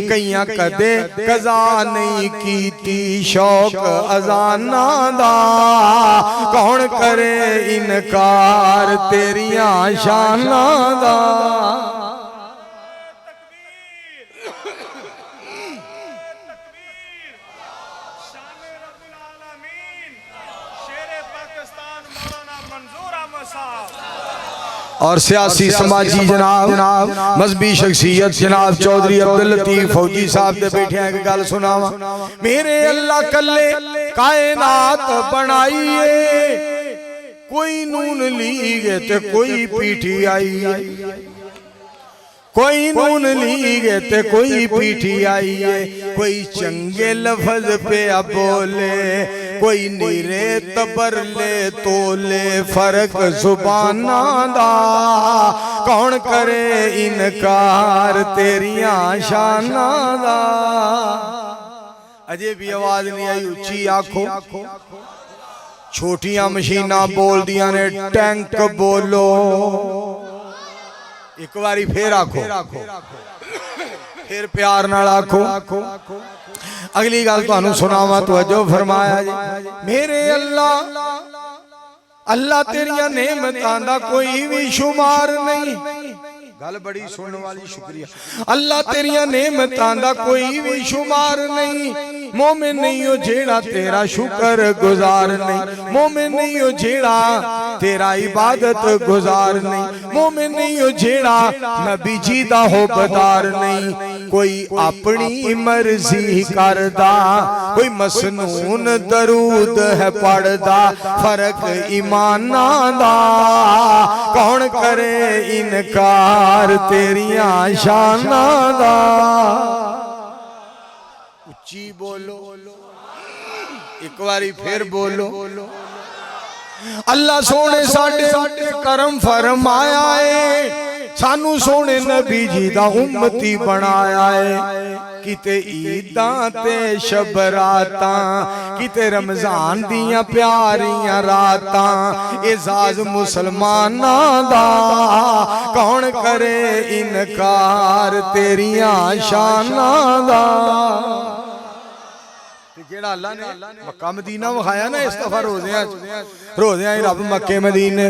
A: कईयां कदे कज़ा नहीं कीती शौक अज़ाना दा। कौन करे इनकार तेरियां शानां दा। और सियासी समाजी जनाब मजहबी शख्सियत जनाब चौधरी अब्दुल लतीफ फौजी साहब दे बैठे हैं। गल सुनावा, मेरे अल्लाह कल्ले कायनात बनाई है, कोई नून लीग है ते कोई पीटीआई है, कोई नून लीग है ते कोई पीटीआई है, कोई चंगे लफज पे बोले, कोई नीरे तबरले तोले, फर्क जुबाना दा कौन करे इनकार तेरियां शाना दा। अजे भी आवाज नहीं आई, उच्ची आखो। छोटियां मशीना बोल दिया ने टैंक बोलो, एक बारी फिर आखो, फिर प्यार नाल आखो। अगली गल तुहानू सुनावा, तवज्जो फरमाया जी। मेरे अल्लाह अल्लाह तेरियां नेमतां दा कोई भी शुमार नहीं। गल बड़ी सुनने वाली, शुक्रिया। अल्लाह तेरियां नेमतां दा कोई भी शुमार नहीं। मोमिन नहीं हो जेड़ा तेरा शुक्र गुजार नहीं, मोमिन नहीं हो जेड़ा तेरा इबादत गुजार नहीं, मोमिन नहीं हो जेड़ा नबी जी दा होबदार नहीं। कोई अपनी मर्जी करदा, कोई मसनून दरूद है पढ़दा, फर्क ईमाना दा कौन करे इनकार तेरियां शाना दा। उच्ची बोलो, एक बारी फिर बोलो। अल्लाह सोने साडे करम फरमाया है, सानू सोने नबी जी दा उम्मती बनाया है। किते ईदां ते शबरातां, किते रमजान दियां प्यारियां रातां, एजाज मुसलमानां दा कौन करे इनकार तेरियां शानां दा। जेड़ा अल्लाह ने मक्का मदीना विखाया ना, इस दफा रोज़ियां रब मक्के मदीने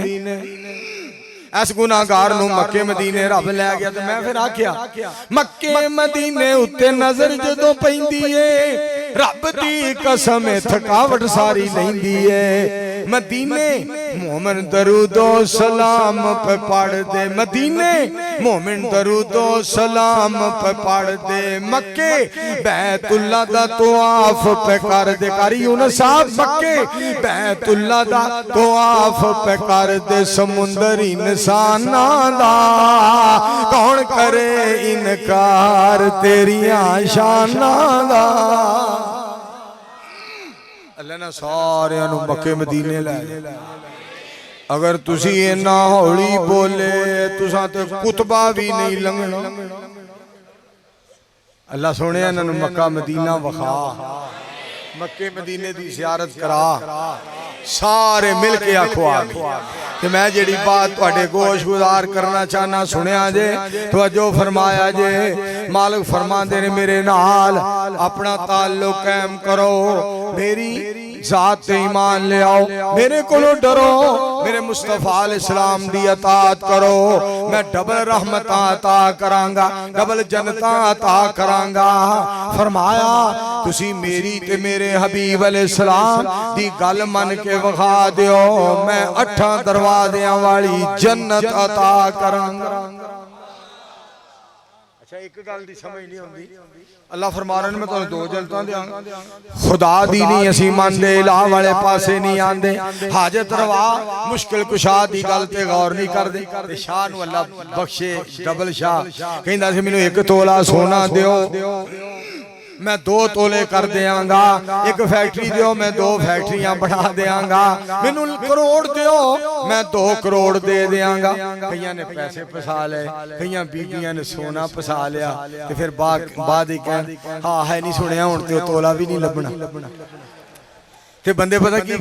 A: इस गुनाहगार नूं मक्के मदीने रब लै गया। तो मैं फिर आख्या मक्के मदीने उत्ते नजर जदों पैंदी है, रब दी कसम थकावट सारी लैंदी है। मदीने मोमिन दरूदो सलाम पे पढ़ दे, मदीने मोमिन दरूदो सलाम पे पढ़ दे। मक्के बैतुल्ला दा तवाफ पे कर दे, कारी यूनुस साहब मक्के बैतुल्ला दा तवाफ पे कर दे। समुंदरी इंसाना दा कौन करे इनकार तेरियां शाना दा। अल्लाह ने सारे मक्के मदीने लै। अगर तुसी इन्ना हौली बोले तुसा ते कुतबा भी नहीं लंघना। अल्लाह सोने इन्हां मक्का मदीना वखा, मक्के मदीने दी ज़ियारत करा, सारे मिल के आखो कि मैं जेड़ी बात तुहाडे गोश गुजार करना चाहना सुनिया जे, तवज्जो फरमाया जे। मालिक फरमांदे ने मेरे नाल अपना ताल्लुक कायम करो, मेरी जात ते ईमान ले आओ, मेरे कोलों डरो, मेरे मुस्तफा अलैहिस्सलाम दी अतात करो। मैं डबल रहमतां अता करांगा, डबल जन्नतां अता करांगा। फरमाया तुसी मेरी ते मेरे हबीब अलैहिस्सलाम दी गल मन के विखा दियो, मैं 8 दरवाज़ियां वाली जन्नत अता करांगा। अच्छा एक गल दी समझ नहीं आउंदी। अल्लाह फरमा रहा है मैं तुहानू 2 जन्नतां देंगा। खुदा दी नहीं असीं मनदे, इलाह वाले पासे नहीं आंदे, हाजत रवा मुश्किल कुशा दी गल ते गौर नहीं करदे। ते शाह नू अल्लाह बख्शे डबल शाह कहंदा सी मैनू 1 तोला सोना दियो मैं 2 तोले कर देंगा, 1 फैक्ट्री दियो मैं 2 फैक्ट्रियां बढ़ा देंगा, मैनू करोड़ दियो मैं 2 करोड़ दे देंगा। कईयां ने पैसे फसा ले, कईयां बीबियां ने सोना फसा लिया, ते फिर बाद ही कह हाँ है नहीं सुनिया हुण ते तोला भी नहीं लभना। ते बंदे पता की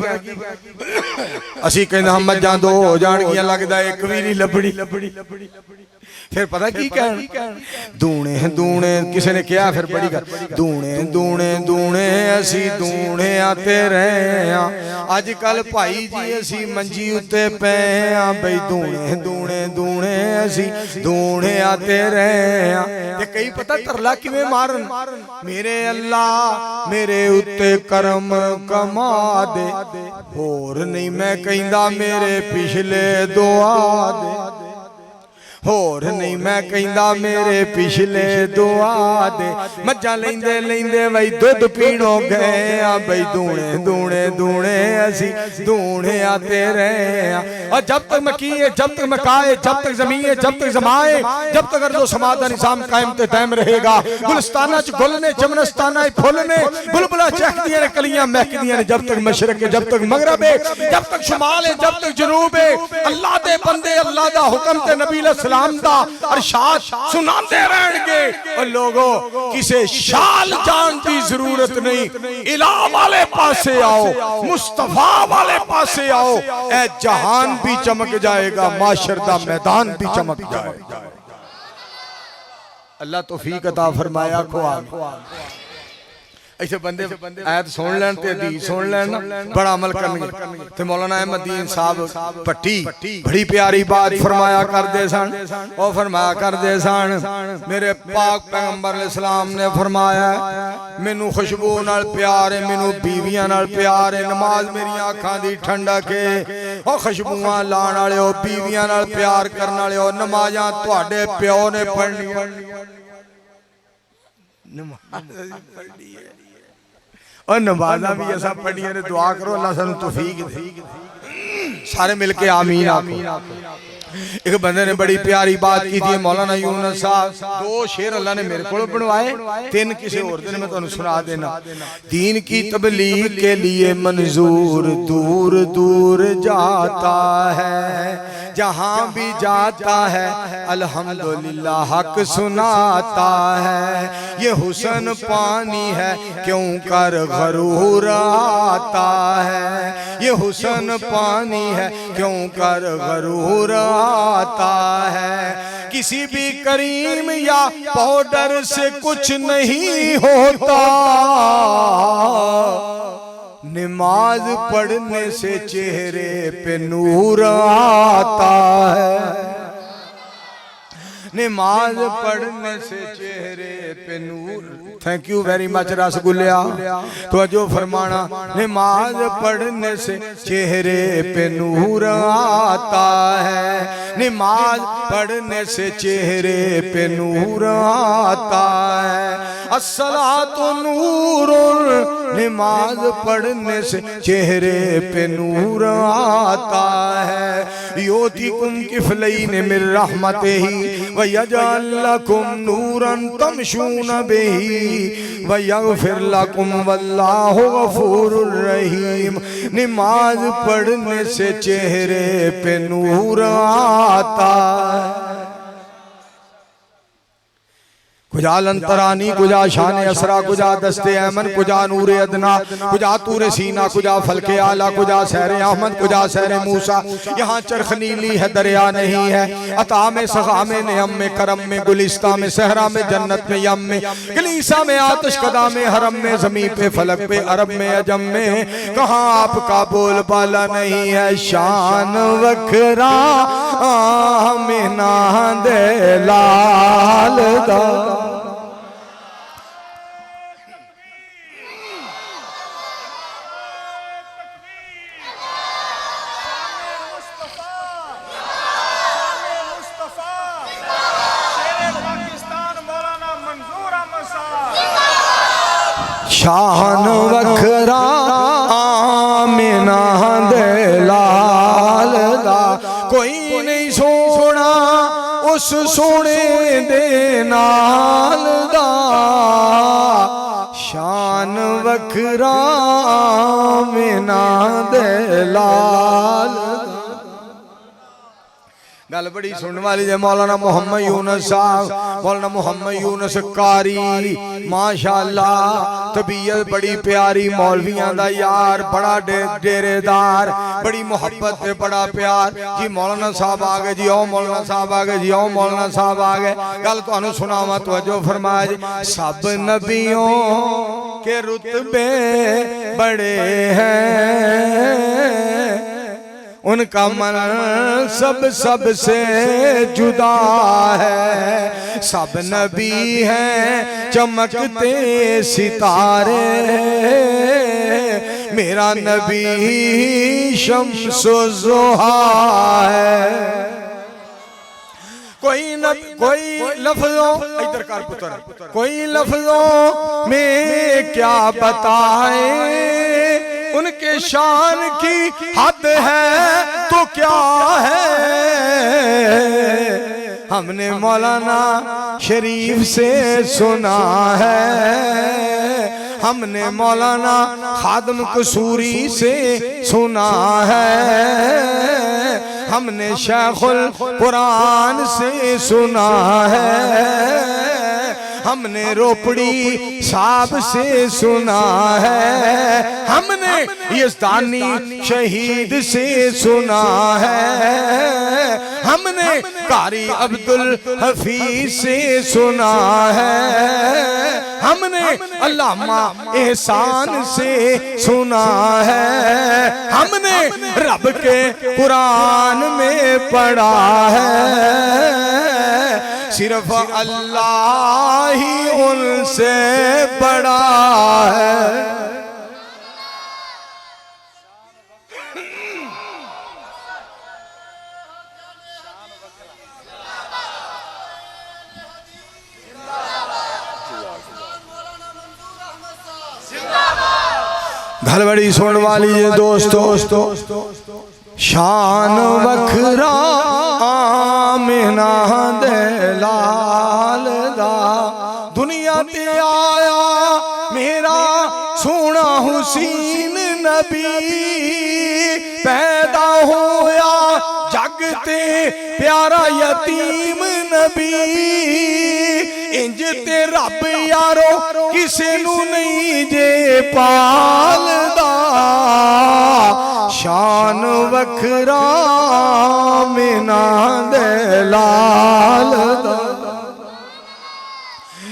A: असी कहंदे हम मज्जां 2 हो जाणगियां, लगदा 1 भी नहीं लभनी। फिर पता की कहण दूने दूने किसी ने कहा, फिर बड़ी गल दूने दूने दूने असी दूने आते रहे हाँ। अजकल भाई जी असी मंजी उत्ते पे हाँ, बई दूने दूने दूने असी दूने आते रहे हाँ। ते कई पता तरला किवें मारन, मेरे अल्लाह मेरे उत्ते करम कमा दे, होर नहीं मैं कहंदा मेरे पिछले दुआ दे। होर नहीं मैं कहंदा मेरे पिछले दुआ दे मज्जा लेंदे लेंदे वही दुध पीणो गए आ बई दूणे दूणे दूणे असी दूणे आते रहे और जब तक मकीए जब तक मकाए जब तक जमीए जब तक जमाए जब तक अर्ज़ो समादा निजाम कायम ते टाइम रहेगा गुलस्ताना च गुलने जमनस्ताना फुलने बुलबुला चहकदियां ने कलियां महकदियां ने जब तक मशरक है जब तक मगरब है जब तक शुमाल है जब तक जनूब है अल्लाह दे बंदे अल्लाह दा हुक्म ते नबी सलाम दा अरशाद सुनाते रहेंगे और लोगों किसे शाल जान की जरूरत नहीं इला वाले पासे आओ मुस्तफा वाले पासे आओ ए जहान भी चमक जाएगा माशर दा मैदान भी चमक जाएगा। अल्लाह तौफीक अता फरमाया को ऐसे बंदे आयत सुन लैन ते हदीस सुन लैन बड़ा अमल करनगे ते मौलाना अहमद दीन साहब पट्टी बड़ी प्यारी बात फरमाया करदे सन और फरमाया करदे सन मेरे पाक पैगंबर अलैहिस्सलाम ने फरमाया मैनू खुशबू नाल प्यार है मैनू बीवियां नाल प्यार है नमाज मेरी आंखां दी ठंडक है और खुशबूआं लाण वाले ओ बीवियां नाल प्यार करन वाले ओ नमाज़ां तुहाडे प्यो ने पढ़नियां और नमाज़ां भी ऐसा पढ़िया ने दुआ करो अल्लाह सानू तौफीक दे सारे मिलके आमीन आमीन। एक बंदे ने बड़ी प्यारी बात की थी मौलाना यूनुस साहब दो शेर अल्लाह ने मेरे को बनवाए तीन किसी और दिन में तुहानू सुना देना। दीन की तबलीग के लिए मंजूर दूर दूर जाता है जहां भी जाता है अल्हम्दुलिल्लाह हक सुनाता है ये हुस्न पानी है क्यों कर गरूर आता है ये हुस्न पानी है क्यों कर गरूर आता है किसी भी करीम या पाउडर से कुछ नहीं होता नमाज पढ़ने से चेहरे पे नूर आता है नमाज पढ़ने से चेहरे पे नूर। Thank you very much rasgulla तो जो फरमाना नमाज पढ़ने से चेहरे पे नूर आता है नमाज पढ़ने से चेहरे पे नूर आता है अस्सलातु नूरुन नमाज पढ़ने से चेहरे पे नूर आता है योतिकुम किफलैन मिर रहमतिही व यजअल लकुम नूरन तमशून बिही व यगफिर लकुम वल्लाहु गफूरुर रहीम। नमाज पढ़ने से चेहरे पे नूर आता है कुजा लंतरानी कुजा शान असरा कुजा दस्ते अमन कुजा नूरे अदना कुजा तूरे सीना कुजा फलके आला कुजा सहरे अहमद कुजा सहरे मूसा। यहाँ चरख नीली है दरिया नहीं है अता में सखा में नियम में करम में गुलिस्ता में सहरा में जन्नत में यम में गलीसा में आतिश कदा में हरम में जमीन पे फलक पे अरब में अजम में कहाँ आपका बोल बाला नहीं है शान वखरा में ना दे लाल दा शान वखरा आमिना दे लाल दा कोई नहीं सोना उस सोने दे नाल दा शान वखरा आमिना दे लाल दा। गल बड़ी सुनने वाली है मौलाना मोहम्मद यूनुस साहब मौलाना मोहम्मद यूनुस कारी माशाअल्लाह तबीयत बड़ी प्यारी मौलवियां दा यार बड़ा डेरेदार बड़ी मोहब्बत है बड़ा प्यार जी मौलाना साहब आ गए जी आओ मौलाना साहब आ गए जी आओ मौलाना साहब आ गए। गल तुहानू सुनावा तवज्जो फरमाया जी सब नबियों के रुतबे बड़े हैं उनका मन सब से जुदा है सब नबी हैं चमकते सितारे मेरा नबी शम्सो ज़ोहा है कोई लफ्जों इधर कर पुत्र, कोई लफ्जों में क्या बताए, उनके शान की हद है तो क्या है। हमने मौलाना शरीफ से सुना है, हमने मौलाना खादम कसूरी से सुना है, हमने शेखुल कुरान से सुना है, हमने रोपड़ी साहब से सुना है, हमने यज़दानी शहीद से सुना है, हमने कारी अब्दुल हफीज से सुना है, हमने अल्लामा एहसान से सुना है, हमने रब के कुरान में पढ़ा है, सिर्फ अल्लाह ही उनसे बड़ा है। घरबड़ी सुन वाली है दोस्तों, शान वखरा आमिना दे लाल दा, दुनिया ते आया मेरा सोना हुसैन नबी, पैदा होया जग ते प्यारा यतीम नबी, इंज ते रब यारो किसे नू नहीं जे पालदा, शान वखरा मिना दे लाल दा।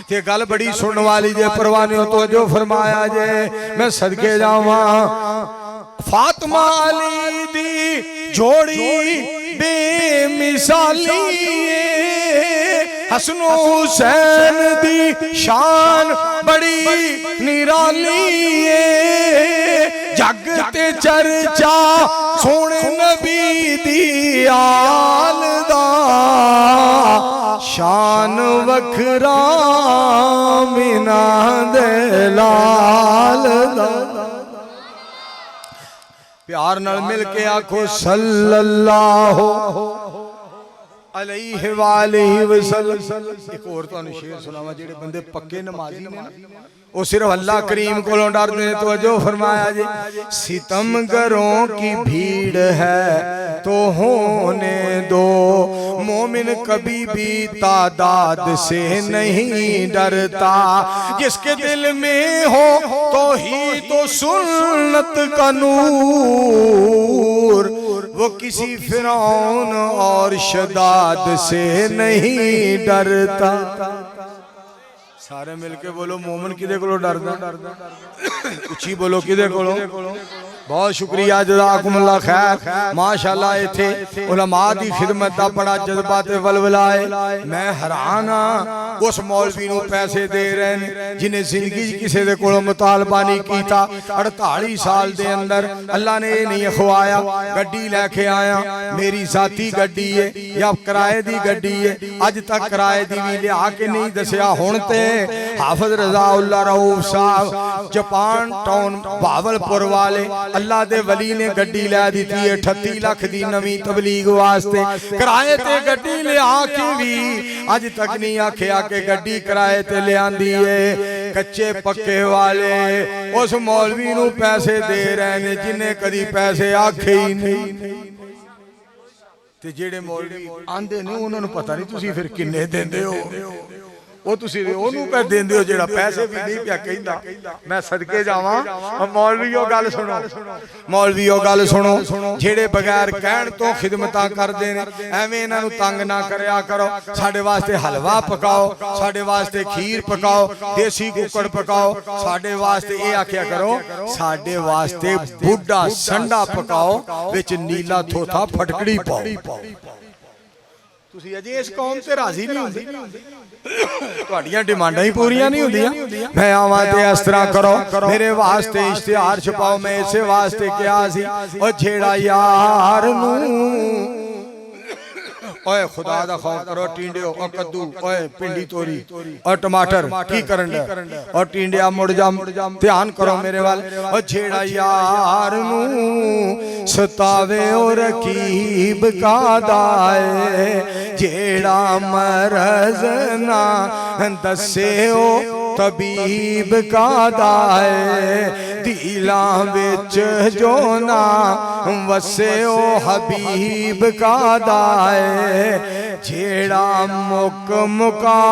A: ते गल बड़ी सुन वाली जे, परवानियों तो जो फरमाया जे, मैं सदके जावा फातिमा अली दी जोड़ी बेमिसाली, हसनो हुसैन दी शान बड़ी निराली, जग ते चर्चा सोने नबी दी आल दा, शान वखरा मिना दे लाल दा। प्यार नाल मिल के आखो सल्लल्लाहु अलैहि वालैहि वसल्लम। एक और तो शेर सुनावा, जेड़े बंदे पक्के नमाजी ने वो सिर्फ अल्लाह करीम को डरते हैं। तो जो फरमाया जी, सितमगरों की भीड़ है तो होने दो, मोमिन कभी भी तादाद से नहीं डरता, जिसके दिल में हो तो ही तो सुन्नत का नूर, वो किसी फिरौन और शदाद से नहीं डरता। सारे मिलके बोलो, मोमिन किदे कोलों डरदा? उची बोलो, किदे कोलों? बहुत शुक्रिया, जज़ाकुमुल्लाह खैर। माशाअल्लाह इत्थे उलमा दी खिदमत दा बड़ा जज्बा ते वलवला है। मैं हैरान हाँ उस मौलवी नूं पैसे दे रहे ने जिन्हें जिंदगी किसी दे कोलों मुतालबा नहीं कीता। 48 साल दे अंदर अल्लाह ने ये नहीं खवाया, गड्डी लैके आया, मेरी जाती गड्डी है या किराए दी गड्डी है, अज तक किराए दी भी लिया के नहीं दसिया। हुण ते हाफिज रज़ाउल्लाह रऊफ साहब जापान टाउन बहावलपुर वाले अल्लाह दे वली ने गड्डी लै दी है 38 लाख दी नवी तबलीग वास्ते। किराए ते गड्डी ले आके भी अज तक नहीं आखिया कि गड्डी किराए ते ले आंदी है। कच्चे पक्के वाले उस मौलवी नूं पैसे दे रहे ने जिन्हें कदी पैसे आखे ही नहीं। ते जेड़े मौलवी आंदे ने उन्हां नूं पता नहीं तुसीं फिर किन्ने देंदे हो, वो तुसी ओनू पे देंदे हो जेड़ा पैसे भी नहीं पिया कहंदा। मैं सदके जावां, मौलवीओ गल सुनो, मौलवीओ गल सुनो, जेड़े बगैर कहण तो खिदमतां करदे ने एवें इन्हां नूं तंग ना करया करो। साडे वास्ते हलवा पकाओ, साडे वास्ते खीर पकाओ, देसी कुकड़ पकाओ, साडे वास्ते ये आख्या करो साडे वास्ते बुढ़ा संडा पकाओ, विच नीला थोथा फटकड़ी पाओ। तुसी अजे इस कौम से राजी नहीं होंदे, तुहाडियां डिमांडां ही पूरियां नहीं होंदियां। मैं आवां ते इस तरह करो, मेरे वास्ते इश्तिहार छपाओ। मैं इसे वास्ते क्या सी, ओ जेड़ा यार नूं ओए खुदा दा खौफ करो टींडियो ओ कद्दू ओए भिंडी तोरी और टमाटर की करन दे और टींडिया मुड़ जा ध्यान करो मेरे वाल ओ जेड़ा यार नू सतावे ओ रकीब का दाए जेड़ा मरज ना दसे ओ तबीब का दाए दिला बिच जो ना वसे ओ हबीब का दाए जेड़ा मुक मुका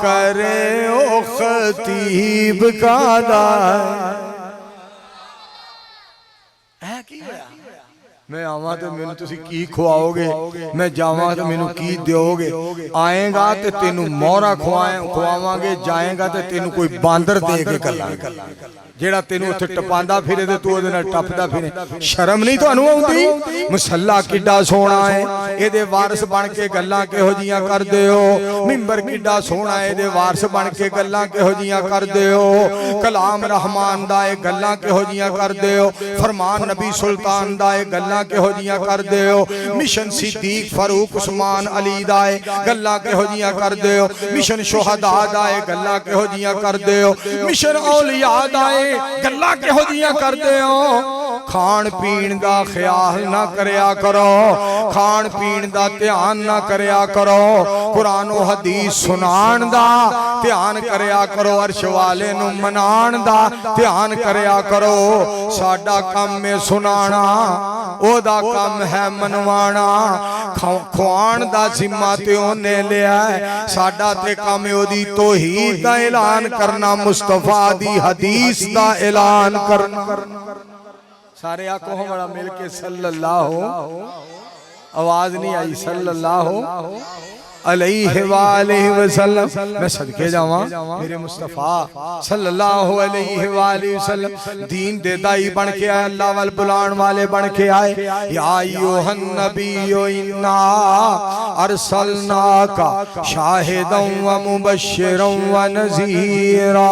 A: करे ओ खतीब का दाए मैं आवा तो मैनू तुसी की खुआओगे मैं जावा तो मैनू की दोगे आएगा तो तेनू मोहरा खुआवांगे जाएगा तो तेनू कोई बांदर दे के कलांगे जेड़ा तेनू उत्थे टपांदा फिरे ते तू ओदे नाल टपदा फिरे शर्म नहीं तुहानू आउंदी मुसल्ला किड्डा सोहना है एदे वारिस बन के गल्लां किहो जियां करदे हो मिंबर किड्डा सोहना है एदे वारिस बन के गल्लां किहो जियां करदे हो कलाम रहमान दा ए गल्लां किहो जियां करदे हो फरमान नबी सुल्तान दा ए गल्लां किहो जियां करदे हो मिशन सिद्दीक फारूक उस्मान अली दा ए गल्लां किहो जियां करदे हो मिशन शुहदा दा ए गल्लां किहो जियां करदे हो मिशन औलिया दा गल्लां किहो जियां करदे हो खान पीन दा ख्याल ना करया करो खान पीन दा ध्यान ना करया करो कुरान ओ हदीस सुनान दा ध्यान करया करो अर्श वाले नू मनान दा ध्यान करया करो साडा काम है सुनाना ओदा काम है मनवाना खुआन दा जिम्मा ते ओने लिया साडा ते काम है ओदी तौहीद दा ऐलान करना मुस्तफा दी हदीस दा ऐलान करना सारे आको हमारा मिलके सल्लल्लाहु आवाज नहीं आई सल्लल्लाहु अलैहि वालेहि वसल्लम मैं सदके जावा मेरे मुस्तफा सल्लल्लाहु अलैहि वालेहि वसल्लम दीन दे दाई बन के आए अल्लाह वाल बुलान वाले बन के आए या अय्युहन नबिय्यु इन्ना अरसलनाका शाहिदन व मुबश्शिरन व नज़ीरा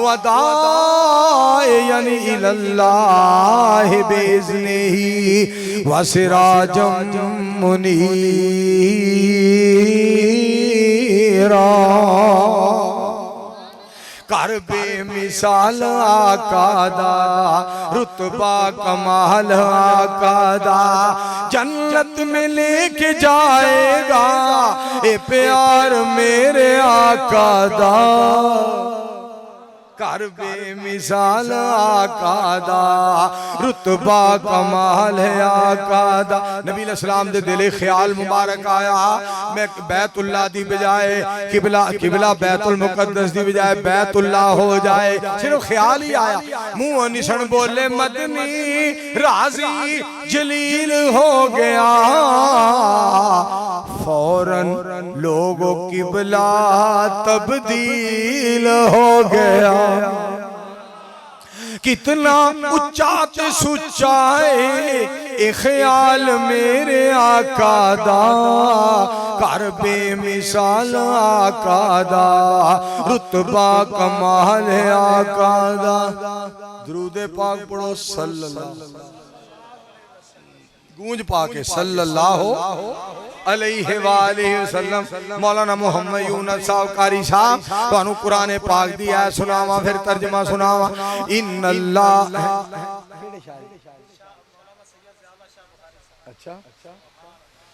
A: व दाइयन इलल्लाहि बिइज़्निही व सिराजम मुनीर कर बेमिसाल आका दा रुतबा कमाल आका दा जन्नत में लेके जाएगा ए प्यार मेरे आका दा कर बेमिसाल आका दा रुतबा कमाल है आका दा नबी अलैहिस्सलाम दे दिले ख्याल मुबारक आया मैं बैतुल्लाह दी बजाए किबला बैतुल मुकद्दस दी बजाए बैतुल्लाह हो जाए सिर्फ ख्याल ही आया मुंह निशन बोले मदनी राजी जलील हो गया फौरन लोगों किबला तब्दील हो गया कितना उच्चा ते सुच्चा है ए ख्याल मेरे आका दा कर बेमिसाल आका दा रुतबा कमाल है आका दा दुरूद पाक पढ़ो सल्लल्लाहु गूंज पाके सल्लल्लाहु अलैहि वालेहि वसल्लम मौलाना मोहम्मद यूनुस साहब कारी साहब तुहानू कुरान पाक दी आयत सुनावा फिर तर्जमा सुनावा इन्नल्लाह अच्छा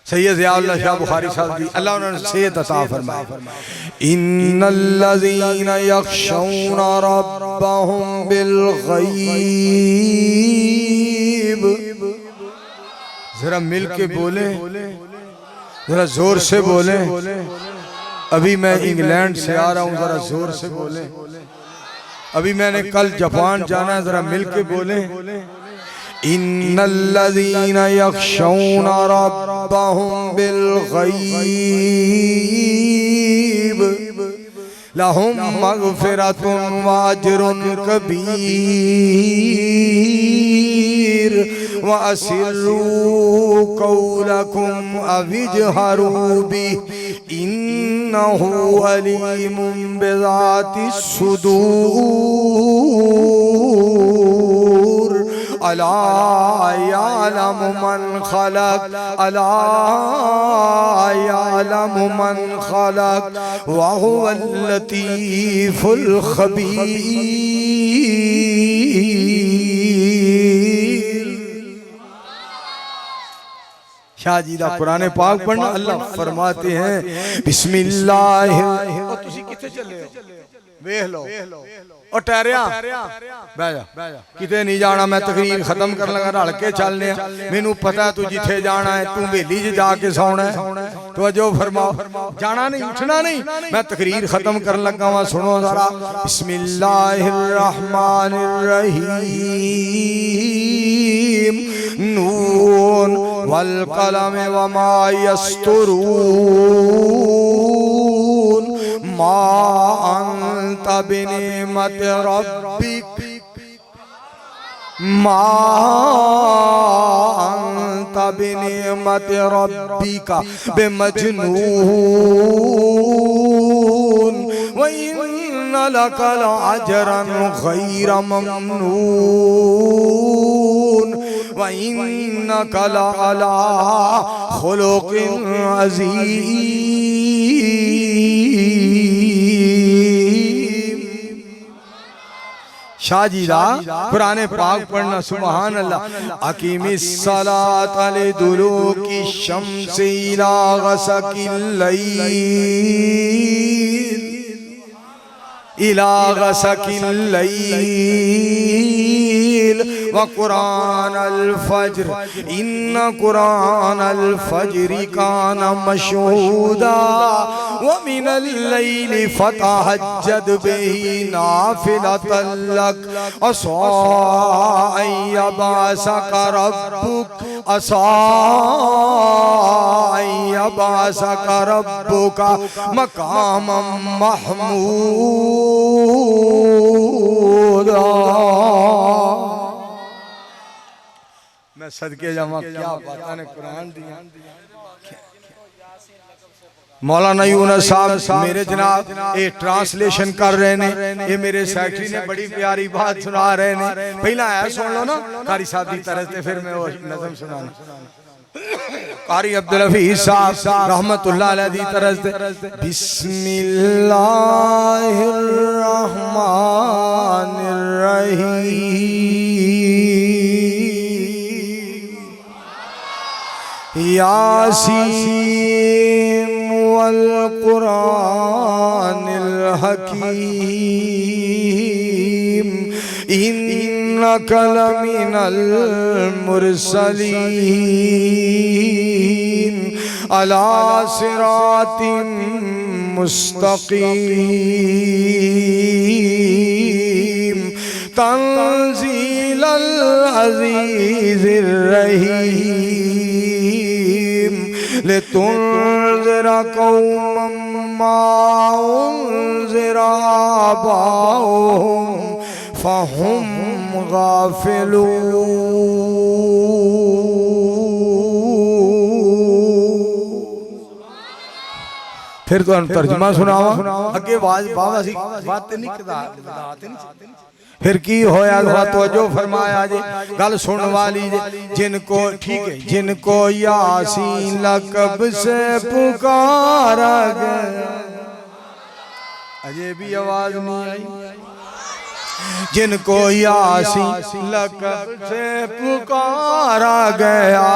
A: सैयद ज़ियाउल्लाह शाह बुखारी साहब दी अल्लाह उन्होंने सेहत अता फरमाए इन्नल्लज़ीना यख्शौना रब्बहुम बिल गैब जरा मिल के बोले जरा जोर से बोले अभी मैं इंग्लैंड से आ रहा हूँ जरा जोर से बोले अभी मैंने कल जापान जाना है जरा मिल के बोले इन्नल्लज़ीना यख्शौना रब्बहुम बिल गैब लहुम मग़फ़िरतुन व अज्रुन कबीर व अस्सिर्रू क़ौलकुम अविजहरू बिही इन्नहु अलीमुन बिज़ातिस सुदूर अला यालमु मन खलक, अला यालमु मन खलक व हुवल लतीफुल खबीर। शाहजीदा कुरान पाक पढ़ना। अल्लाह फरमाते हैं बिस्मिल्लाह। तुसी किथे चले हो? वेख लो ओ टहरिया बह जा, किते नहीं जाना। मैं तकरीर खत्म कर लगा, रल के चलने। मैनू पता तू जिथे जाना है, तू हवेली च जाके सोना है। तो जो फरमाओ, जाना नहीं, उठना नहीं। मैं तकरीर खत्म कर लगा वा, सुनो जरा। बिस्मिल्लाहिर्रहमानिर्रहीम नून वल कलम वमा यस्तुरून मा अंत बिनिमत रब्बिक, मा अंत बिनिमत रब्बिका बिमजनून व इन्न लका लअजरन गैर ममनून व इन्नका लअला खुलुकिन अज़ीम। शाहजीदा कुरान पाक पढ़ना। सुभान अल्लाह। अकीमिस सलात लिदुलूकी शम्सी इला गसकिल लैल, इला गसकिल लैल व कुरान अल फज्र इन्न कुरान अल फज्र कान मशहूदा व मिनल लैली फतहज्जद बिही नाफिलतन लक असा अन यबअसका रब्बुक, असा अन यबअसका रब्बुका मकामम महमूदा। मैं सदके जावा, क्या बात ने कुरान दिया। मौलाना यूनुस साहब मेरे जनाब ये ट्रांसलेशन कर रहे ने। ये मेरे सेक्रेटरी ने बड़ी प्यारी बात सुना रहे ने। पहला है सुन लो ना कारी साहब की तरफ से, फिर मैं वो नज़म सुनाना। कारी अब्दुल हफीज साहब रहमतुल्लाह अलैह दी तरफ से बिस्मिल्लाहिर्रहमानिर्रहीम यासीन वल कुरानिल हकीम इन्नका लमिनल मुरसलीन अला सिरातिन मुस्तकीम तंजीलल अज़ीज़िर रहीम लितुनज़िरा कौमम मा उनज़िरा आबाउहुम फहुम गाफिलून। फिर तो तर्जमा सुनावा। अगे आवाज बाबा सी बात नहीं करदा। फिर की होया जरा तवज्जो फरमाया जी, गल सुन वाली जी। जिनको ठीक है, जिनको यासीन लक़ब से पुकारा गया, अजय भी आवाज नहीं आई। जिनको यासीन लक़ब से पुकारा गया,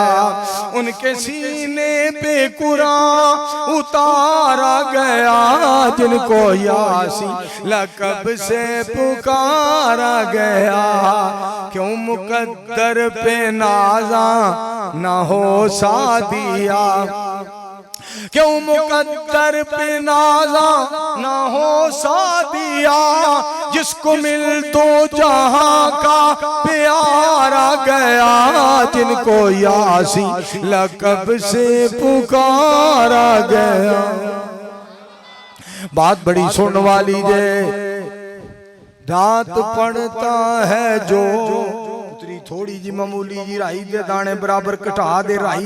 A: उनके सीने पे कुरान उतारा गया। जिनको यासीन लक़ब से पुकारा गया, क्यों मुक़द्दर पे नाज़ा न हो सादिया, क्यों मुक़द्दर पे नाज़ा ना हो सादिया। जिसको मिल तो जहां का प्यारा गया, जिनको यासीन लक़ब से पुकारा गया। बात बड़ी सुन वाली जे। दांत पड़ता है जो थोड़ी जी मामूली जी राई दे दाने बराबर कटा दे, राई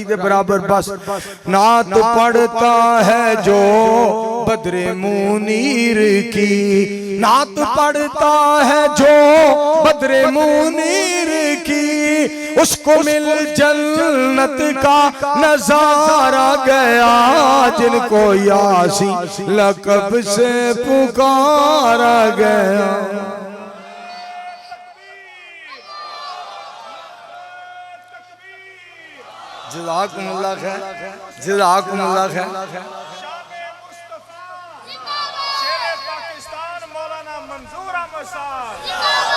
A: दे बराबर बस नात पड़ता है जो बद्रे मुनीर की नात पढ़ता है जो बद्रे मुनीर की, उसको मिल जन्नत का नजारा गया, जिनको यासी लक़ब से पुकारा गया। जज़ाकुमुल्लाह खैर, जज़ाकुमुल्लाह खैर।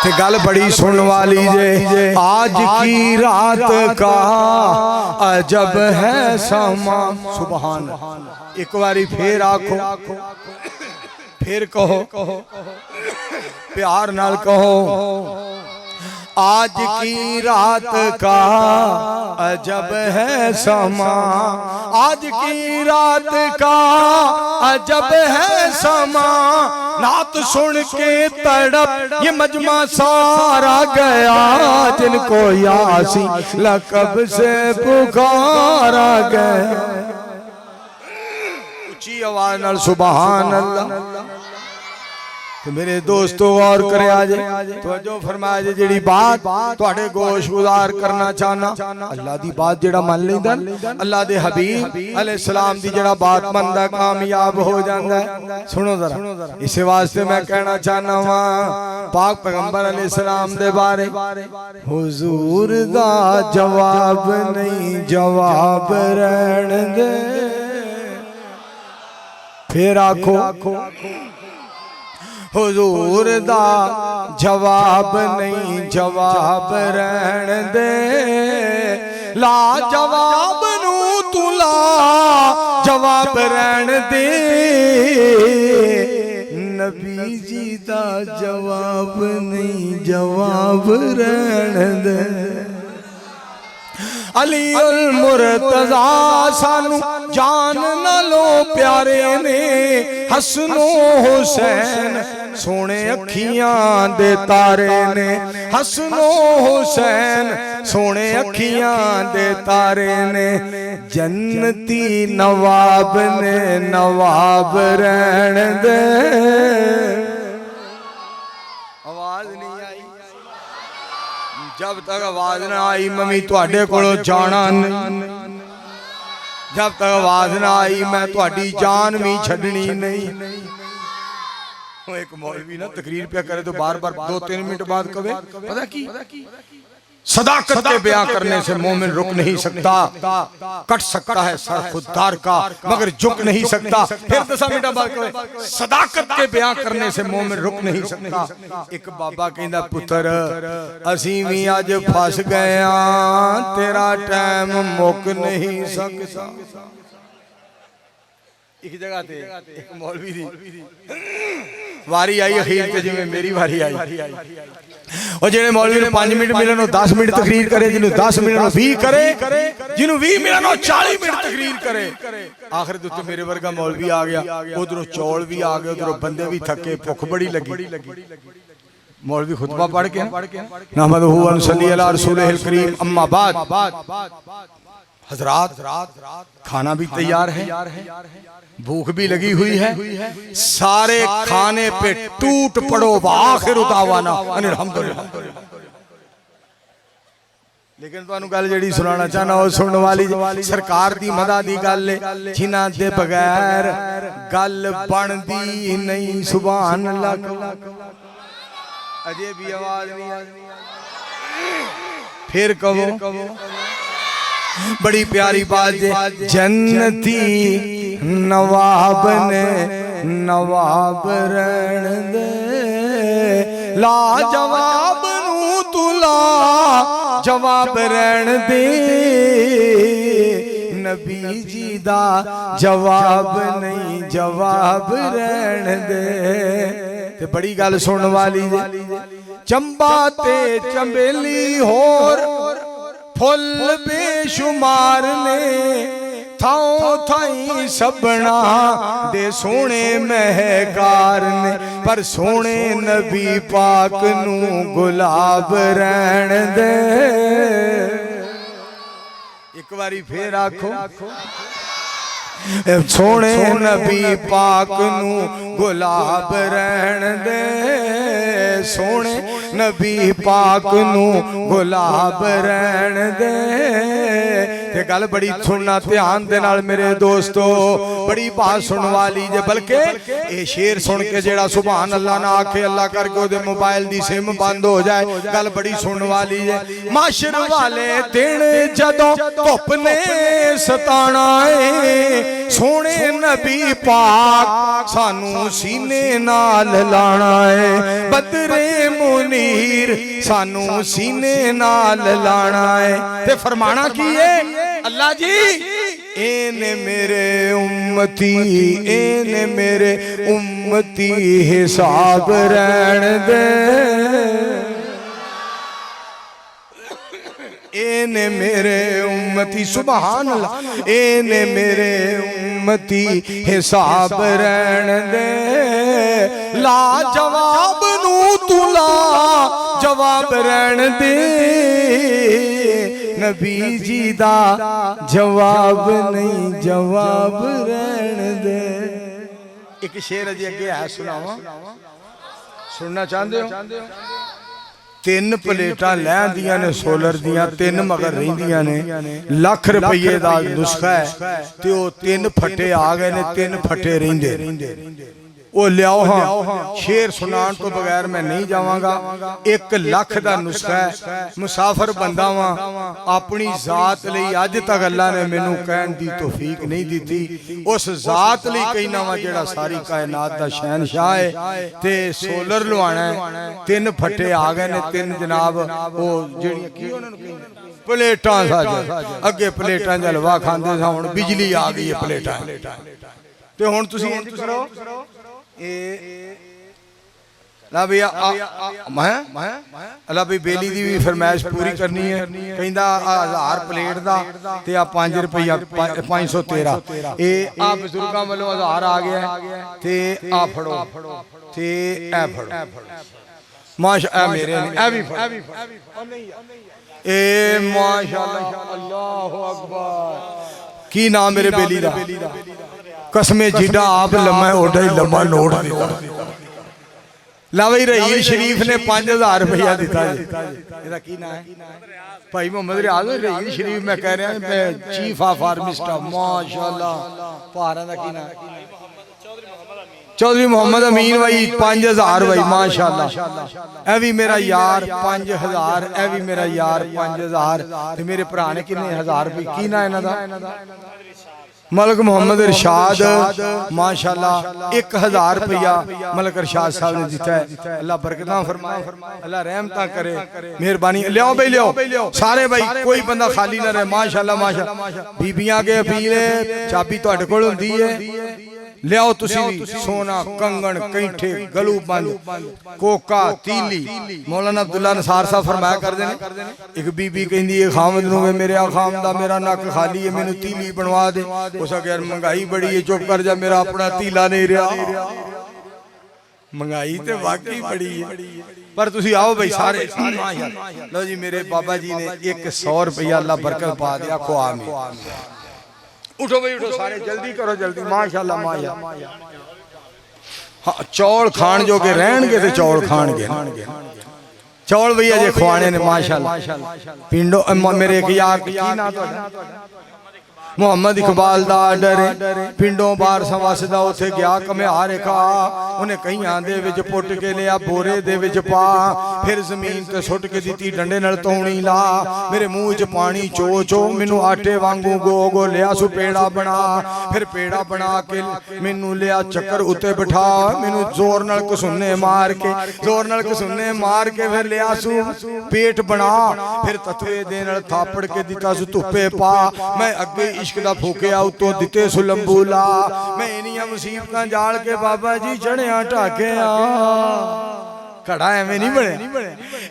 A: ते गल बड़ी सुन वाली जे, आज की रात का अजब है समा। सुभान, एक बारी फिर आखो, फिर कहो, प्यार नाल कहो, आज की रात का अजब है समा, आज की रात का अजब है समा, नात सुन के तड़प ये मजमा सारा गया, जिनको यासी लक़ब से पुकारा गया। ऊंची आवाज नाल सुभान अल्लाह। तो मेरे दोस्तों और करे आज तो जो फरमाया जे जेड़ी बात तुहाडे गोश गुजार करना चाहना, अल्लाह दी बात जेड़ा मान लैंदा, अल्लाह दे हबीब अलैहि सलाम दी जेड़ा बात मनदा कामयाब हो जांदा है। सुनो जरा, इसे वास्ते मैं कहना चाहना वा पाक पैगंबर अलैहि सलाम दे बारे, हुजूर दा जवाब नहीं जवाब रहन दे। फिर आखो, हुजूर दा जवाब नहीं जवाब रहन दे, ला जवाब नू तू ला जवाब रहन दे, नबी जी दा जवाब नहीं जवाब रहन दे। अली उल मुर्तज़ा सानू जान नालो प्यारे ने, हसनो हुसैन सोने अखियां दे तारे ने, हसनो हुसैन सोने अखियां दे तारे ने, जन्नती नवाब ने नवाब रहन दे। आवाज नहीं आई, जब तक आवाज ना आई मम्मी तुहाडे कोलों जाना नहीं, जब तक आवाज ना आई मैं तुहाडी जान भी छड्डनी नहीं। एक मौलवी ना तकरीर पे करे तो बार बार 2-3 मिनट बाद कहे, पता की सदाकत के बयां करने से मोमिन रुक नहीं सकता, कट सकता है सर खुददार का मगर झुक नहीं सकता। फिर 10 मिनट बाद कहे, सदाकत के बयां करने से मोमिन रुक नहीं सकता। एक बाबा कहंदा पुत्र असीं भी अज फस गए हां, तेरा टाइम मुक नहीं सकता। एक जगह ते एक मौलवी दी वारी आई अखीर ते जिवें मेरी वारी आई, और जेड़े मौलवी नूं 5 मिनट मिलन 10 मिनट तकरीर करे, जिन्हों 10 मिलन 20 करे, जिन्हों 20 मिलन 40 मिनट तकरीर करे। आखिर दे उत्ते मेरे वर्गा मौलवी आ गया, उधरों चौल भी आ गए, उधरों बंदे भी थके, भुख बड़ी लगी। मौलवी खुतबा पढ़ के नहमदुहु व नसल्ली अला रसूलिहिल करीम, अम्मा बाद, हजरात खाना भी तैयार है, भूख भी लगी हुई है, सारे खाने पे टूट पड़ो आखिर दावाना अनिल हम्दुलिल्लाह। लेकिन तुहानू गल जेड़ी सुनाना चाहना वो सुनने वाली सरकार दी मदा दी गल है, जिन्हां दे बगैर गल बनदी नहीं। सुभान अल्लाह। अजे भी आवाज नहीं आई, फिर कहो बड़ी प्यारी बात है, जन्नती नवाब ने नवाब रहन दे, ला जवाब नू तू ला जवाब रहन दे, नबी जी दा जवाब नहीं जवाब रहन दे। ते बड़ी गल सुन वाली जे, चंबा ते चंबेली होर फुल बेशुमार ने, थाओ थाई सबना दे सोने महकार ने, पर सोने नबी पाक नू गुलाब रहन दे। एक बारी फिर आखो, सोने नबी पाक नू गुलाब रहन दे, सोने नबी पाक नू गुलाब रहन दे। ते गल बड़ी सुनना ध्यान दे नाल मेरे दोस्तों, बड़ी बात सुन वाली जे, बल्कि ये शेर सुन के जेड़ा सुभान अल्लाह ना आखे अल्लाह करके ओदे मोबाइल दी सिम बंद हो जाए, गल बड़ी सुन वाली है। माशर वाले दिन जदों धुप ने सताना है, सोने नबी पाक सानू सीने नाल लाना है, बदरे मुनीर सानू सीने नाल लाना है। ते फरमाना की है अल्लाह जी, एने मेरे उम्मती, एने मेरे उम्मती हिसाब रहन दे, एने मेरे उम्मती सुभान अल्लाह, एने मेरे उम्मती हिसाब रहन दे। ला जवाब नू तुला जवाब रहन दे, नबी जी दा जवाब नहीं जवाब रहन दे। एक शेर अजे अगे है सुनावा, सुनना चाहते हो? तीन प्लेटा लैंदियां ने सोलर दियां, तीन मगर रहिंदियां ने, लाख रुपये दा नुस्खा है ते ओ तीन फट्टे आ गए ने, तीन फट्टे रहिंदे। वो लियाओ हाँ, शेर सुनान तो बगैर मैं नहीं जावांगा। 1 लाख का नुस्खा है, मुसाफिर बंदा वा, अपनी जात लई अज तक अल्लाह ने मैनू कहन दी तौफीक नहीं दी, उस जात लई कहना वा जेड़ा सारी कायनात दा शहनशाह है। ते सोलर लवाना है, 3 फट्टे आ गए ने, 3 जनाब वो जेड़ियां की उन्हां नूं कहंदे प्लेटां, साज अगे प्लेटां च हलवा खांदे सा, हुण बिजली आ गई है प्लेटां ते हुण तुसीं इंज करो, ला भैया अल्लाह भाई बेली दी भी फरमाइश पूरी करनी है, कहंदा 1000 प्लेट दा ते आ 5 रुपया 513, ए आ बुजुर्गां वालों 1000 आ गया ते आ फड़ो ते ए फड़ो, माशा मेरे ए भी फड़ो, ए माशाअल्लाह अल्लाहु अकबर। की नाम मेरे बेली दा? कसमे जिडा आप लम्मा है ओडा ही लम्मा नोट दिता। ला भाई रहील शरीफ ने 5000 रुपया दिता जी, ਇਹਦਾ ਕੀ ਨਾਮ ਹੈ? भाई मोहम्मद रियाज रहील शरीफ, मैं कह रहा चीफ ऑफ आर्मी स्टाफ, माशाअल्लाह। भारा दा की नाम? चौधरी मोहम्मद अमीन भाई 5000 भाई माशाअल्लाह। ए भी मेरा यार 5000, ए भी मेरा यार 5000 ते मेरे भरा ने कितने 1000 रुपए। की ना इन्हां दा? मलक मोहम्मद इरशाद माशाअल्लाह 1000 रुपया मलक इरशाद साहब ने दिता है। अल्लाह बरकतां फरमाए, अल्लाह रहमतां करे, मेहरबानी। लियाओ भाई लियाओ सारे भाई, कोई बंदा खाली ना रहे। माशाअल्लाह माशाअल्लाह। बीबियां के अपील है, चाबी तुहाडे कोल हुंदी है, लियाओ तुसी भी। सोना कंगन कैंठे गलू बंद कोका तीली। मौलाना अब्दुल्ला नसार साहब फरमाया करदे ने, एक बीबी कहंदी है खामद नूं मेरे खामदा मेरा नक खाली है, मैनू तीली बनवा दे। उस अगर महंगाई बड़ी है, चुप कर जा, मेरा अपना तीला नहीं रहा। महंगाई तो वाकई बड़ी है, पर तुसी आओ भाई सारे। लो जी मेरे बाबा जी ने 100 रुपया अल्लाह बरकत पा दिया। आखो आमीन। उठो भाई उठो सारे, जल्दी करो जल्दी। माशाअल्लाह माशाअल्लाह। हाँ चौल खान जो के रहणगे ते चौल खाणगे, चौल भैया जे खवाने ने माशाअल्लाह। पिंडो मेरे एक यार की ना तो मोहम्मद इकबाल दा आर्डर पिंडों बाहर सवसदा उथे गया कमिहार खा, उन्हें कईयां दे विच पुट के लिया बोरे दे विच पा, फिर जमीन ते सुट के दिती डंडे नाल तौणी ला। मेरे मुंह च पानी चो चो, मैनू आटे वांगू गो गो लिया सु पेड़ा बना। फिर पेड़ा बना के मैनू लिया चक्कर उत्ते बिठा, मैनू जोर नाल घसुन्ने मार के, जोर नाल घसुन्ने मार के फिर लिया सु पेट बना। फिर तत्वे दे नाल थापड़ के दिता सु धुप्पे पा। मैं अगे इश्क दा फूकिया उतों दिते सुलंबूला। मैं इनियां मुसीबतां जाल के बाबा जी चढ़िया ढाकिया। घड़ा एवें नहीं बने,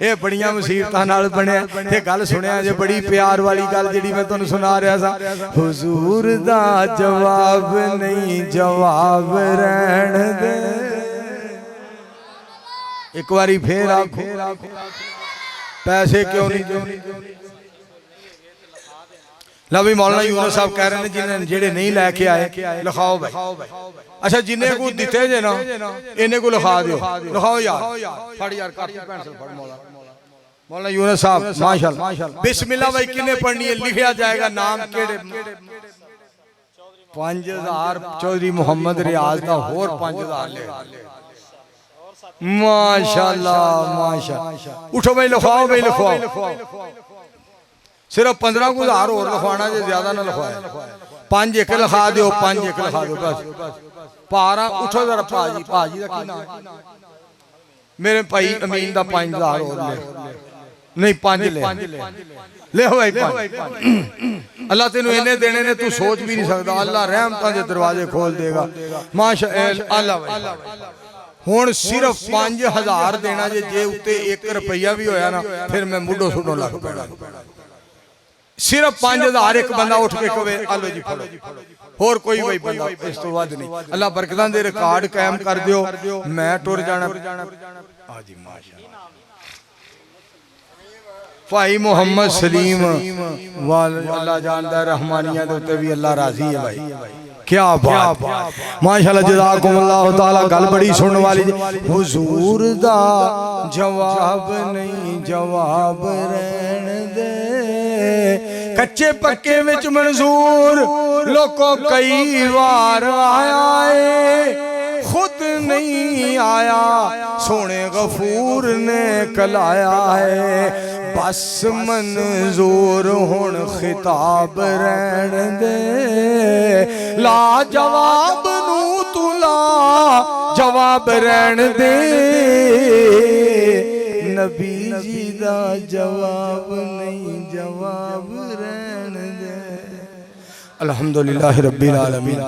A: ये बड़ियां मुसीबतां नाल बने। ते गल सुनिया जे बड़ी प्यार वाली गल जेड़ी मैं तुहानू सुना रहा सा। हुजूर दा जवाब नहीं जवाब रहन दे। एक बारी फिर आखो पैसे क्यों नहीं लो भी मौलाना यूनुस साहब कह रहे हैं जिन्हें जेड़े नहीं लैके आए लिखाओ भाई। अच्छा जिन्हें को दिते जे ना इन्हें को लिखा दियो, लिखाओ यार फड़ यार कापी पेंसिल फड़ मौलाना यूनुस साहब माशाल्लाह। बिस्मिल्लाह भाई किन्ने पढ़नी है लिखा जाएगा नाम केड़े 5000 चौधरी मोहम्मद रियाज का होर 5000 ले माशाल्लाह माशाल्लाह। उठो भाई लिखवाओ भाई लिखवाओ। सिर्फ 15,000 और लिखवाना जे ज्यादा ना लिखवाए। 5 एक लिखा दो 5 एक लिखा दो बस। पारा उठो जरा भाजी भाजी का की नाम मेरे भाई अमीन का 5000 और ले नहीं 5 ले हो भाई 5। अल्लाह तेनू इन्ने देने ने तू सोच भी नहीं सकता। अल्लाह रहमतां दे दरवाजे खोल देगा माशाअल्लाह। हुण सिर्फ 5000 देना जे उत्ते 1 रुपया भी होया ना फिर मैं मुडो सुडो लग पैना। सिर्फ 5000 एक बंदा उठ के कहे आलो जी फड़ो होर कोई भाई बंदा इस तो बाद नहीं। अल्लाह बरकतां दे रिकॉर्ड कायम कर दियो मैं टुर जाना। हाजी माशाअल्लाह। भाई मोहम्मद सलीम वाल अल्लाह जानदा रहमानिया दे उत्ते भी अल्लाह राजी है भाई। क्या बात माशाअल्लाह जज़ाकुमुल्लाह ताला। गल बड़ी सुनने वाली हुजूर दा जवाब नहीं जवाब रहन दे कच्चे पक्के विच मंजूर लोगों कई बार आया है खुद नहीं आया सोने गफूर ने कलाया है। बस मंजूर हुण खिताब रहन दे ला जवाब नू तुला जवाब रहन दे नबी जी दा जवाब नहीं जवाब रहन दे। अल्हम्दुलिल्लाह रब्बिल आलमीन।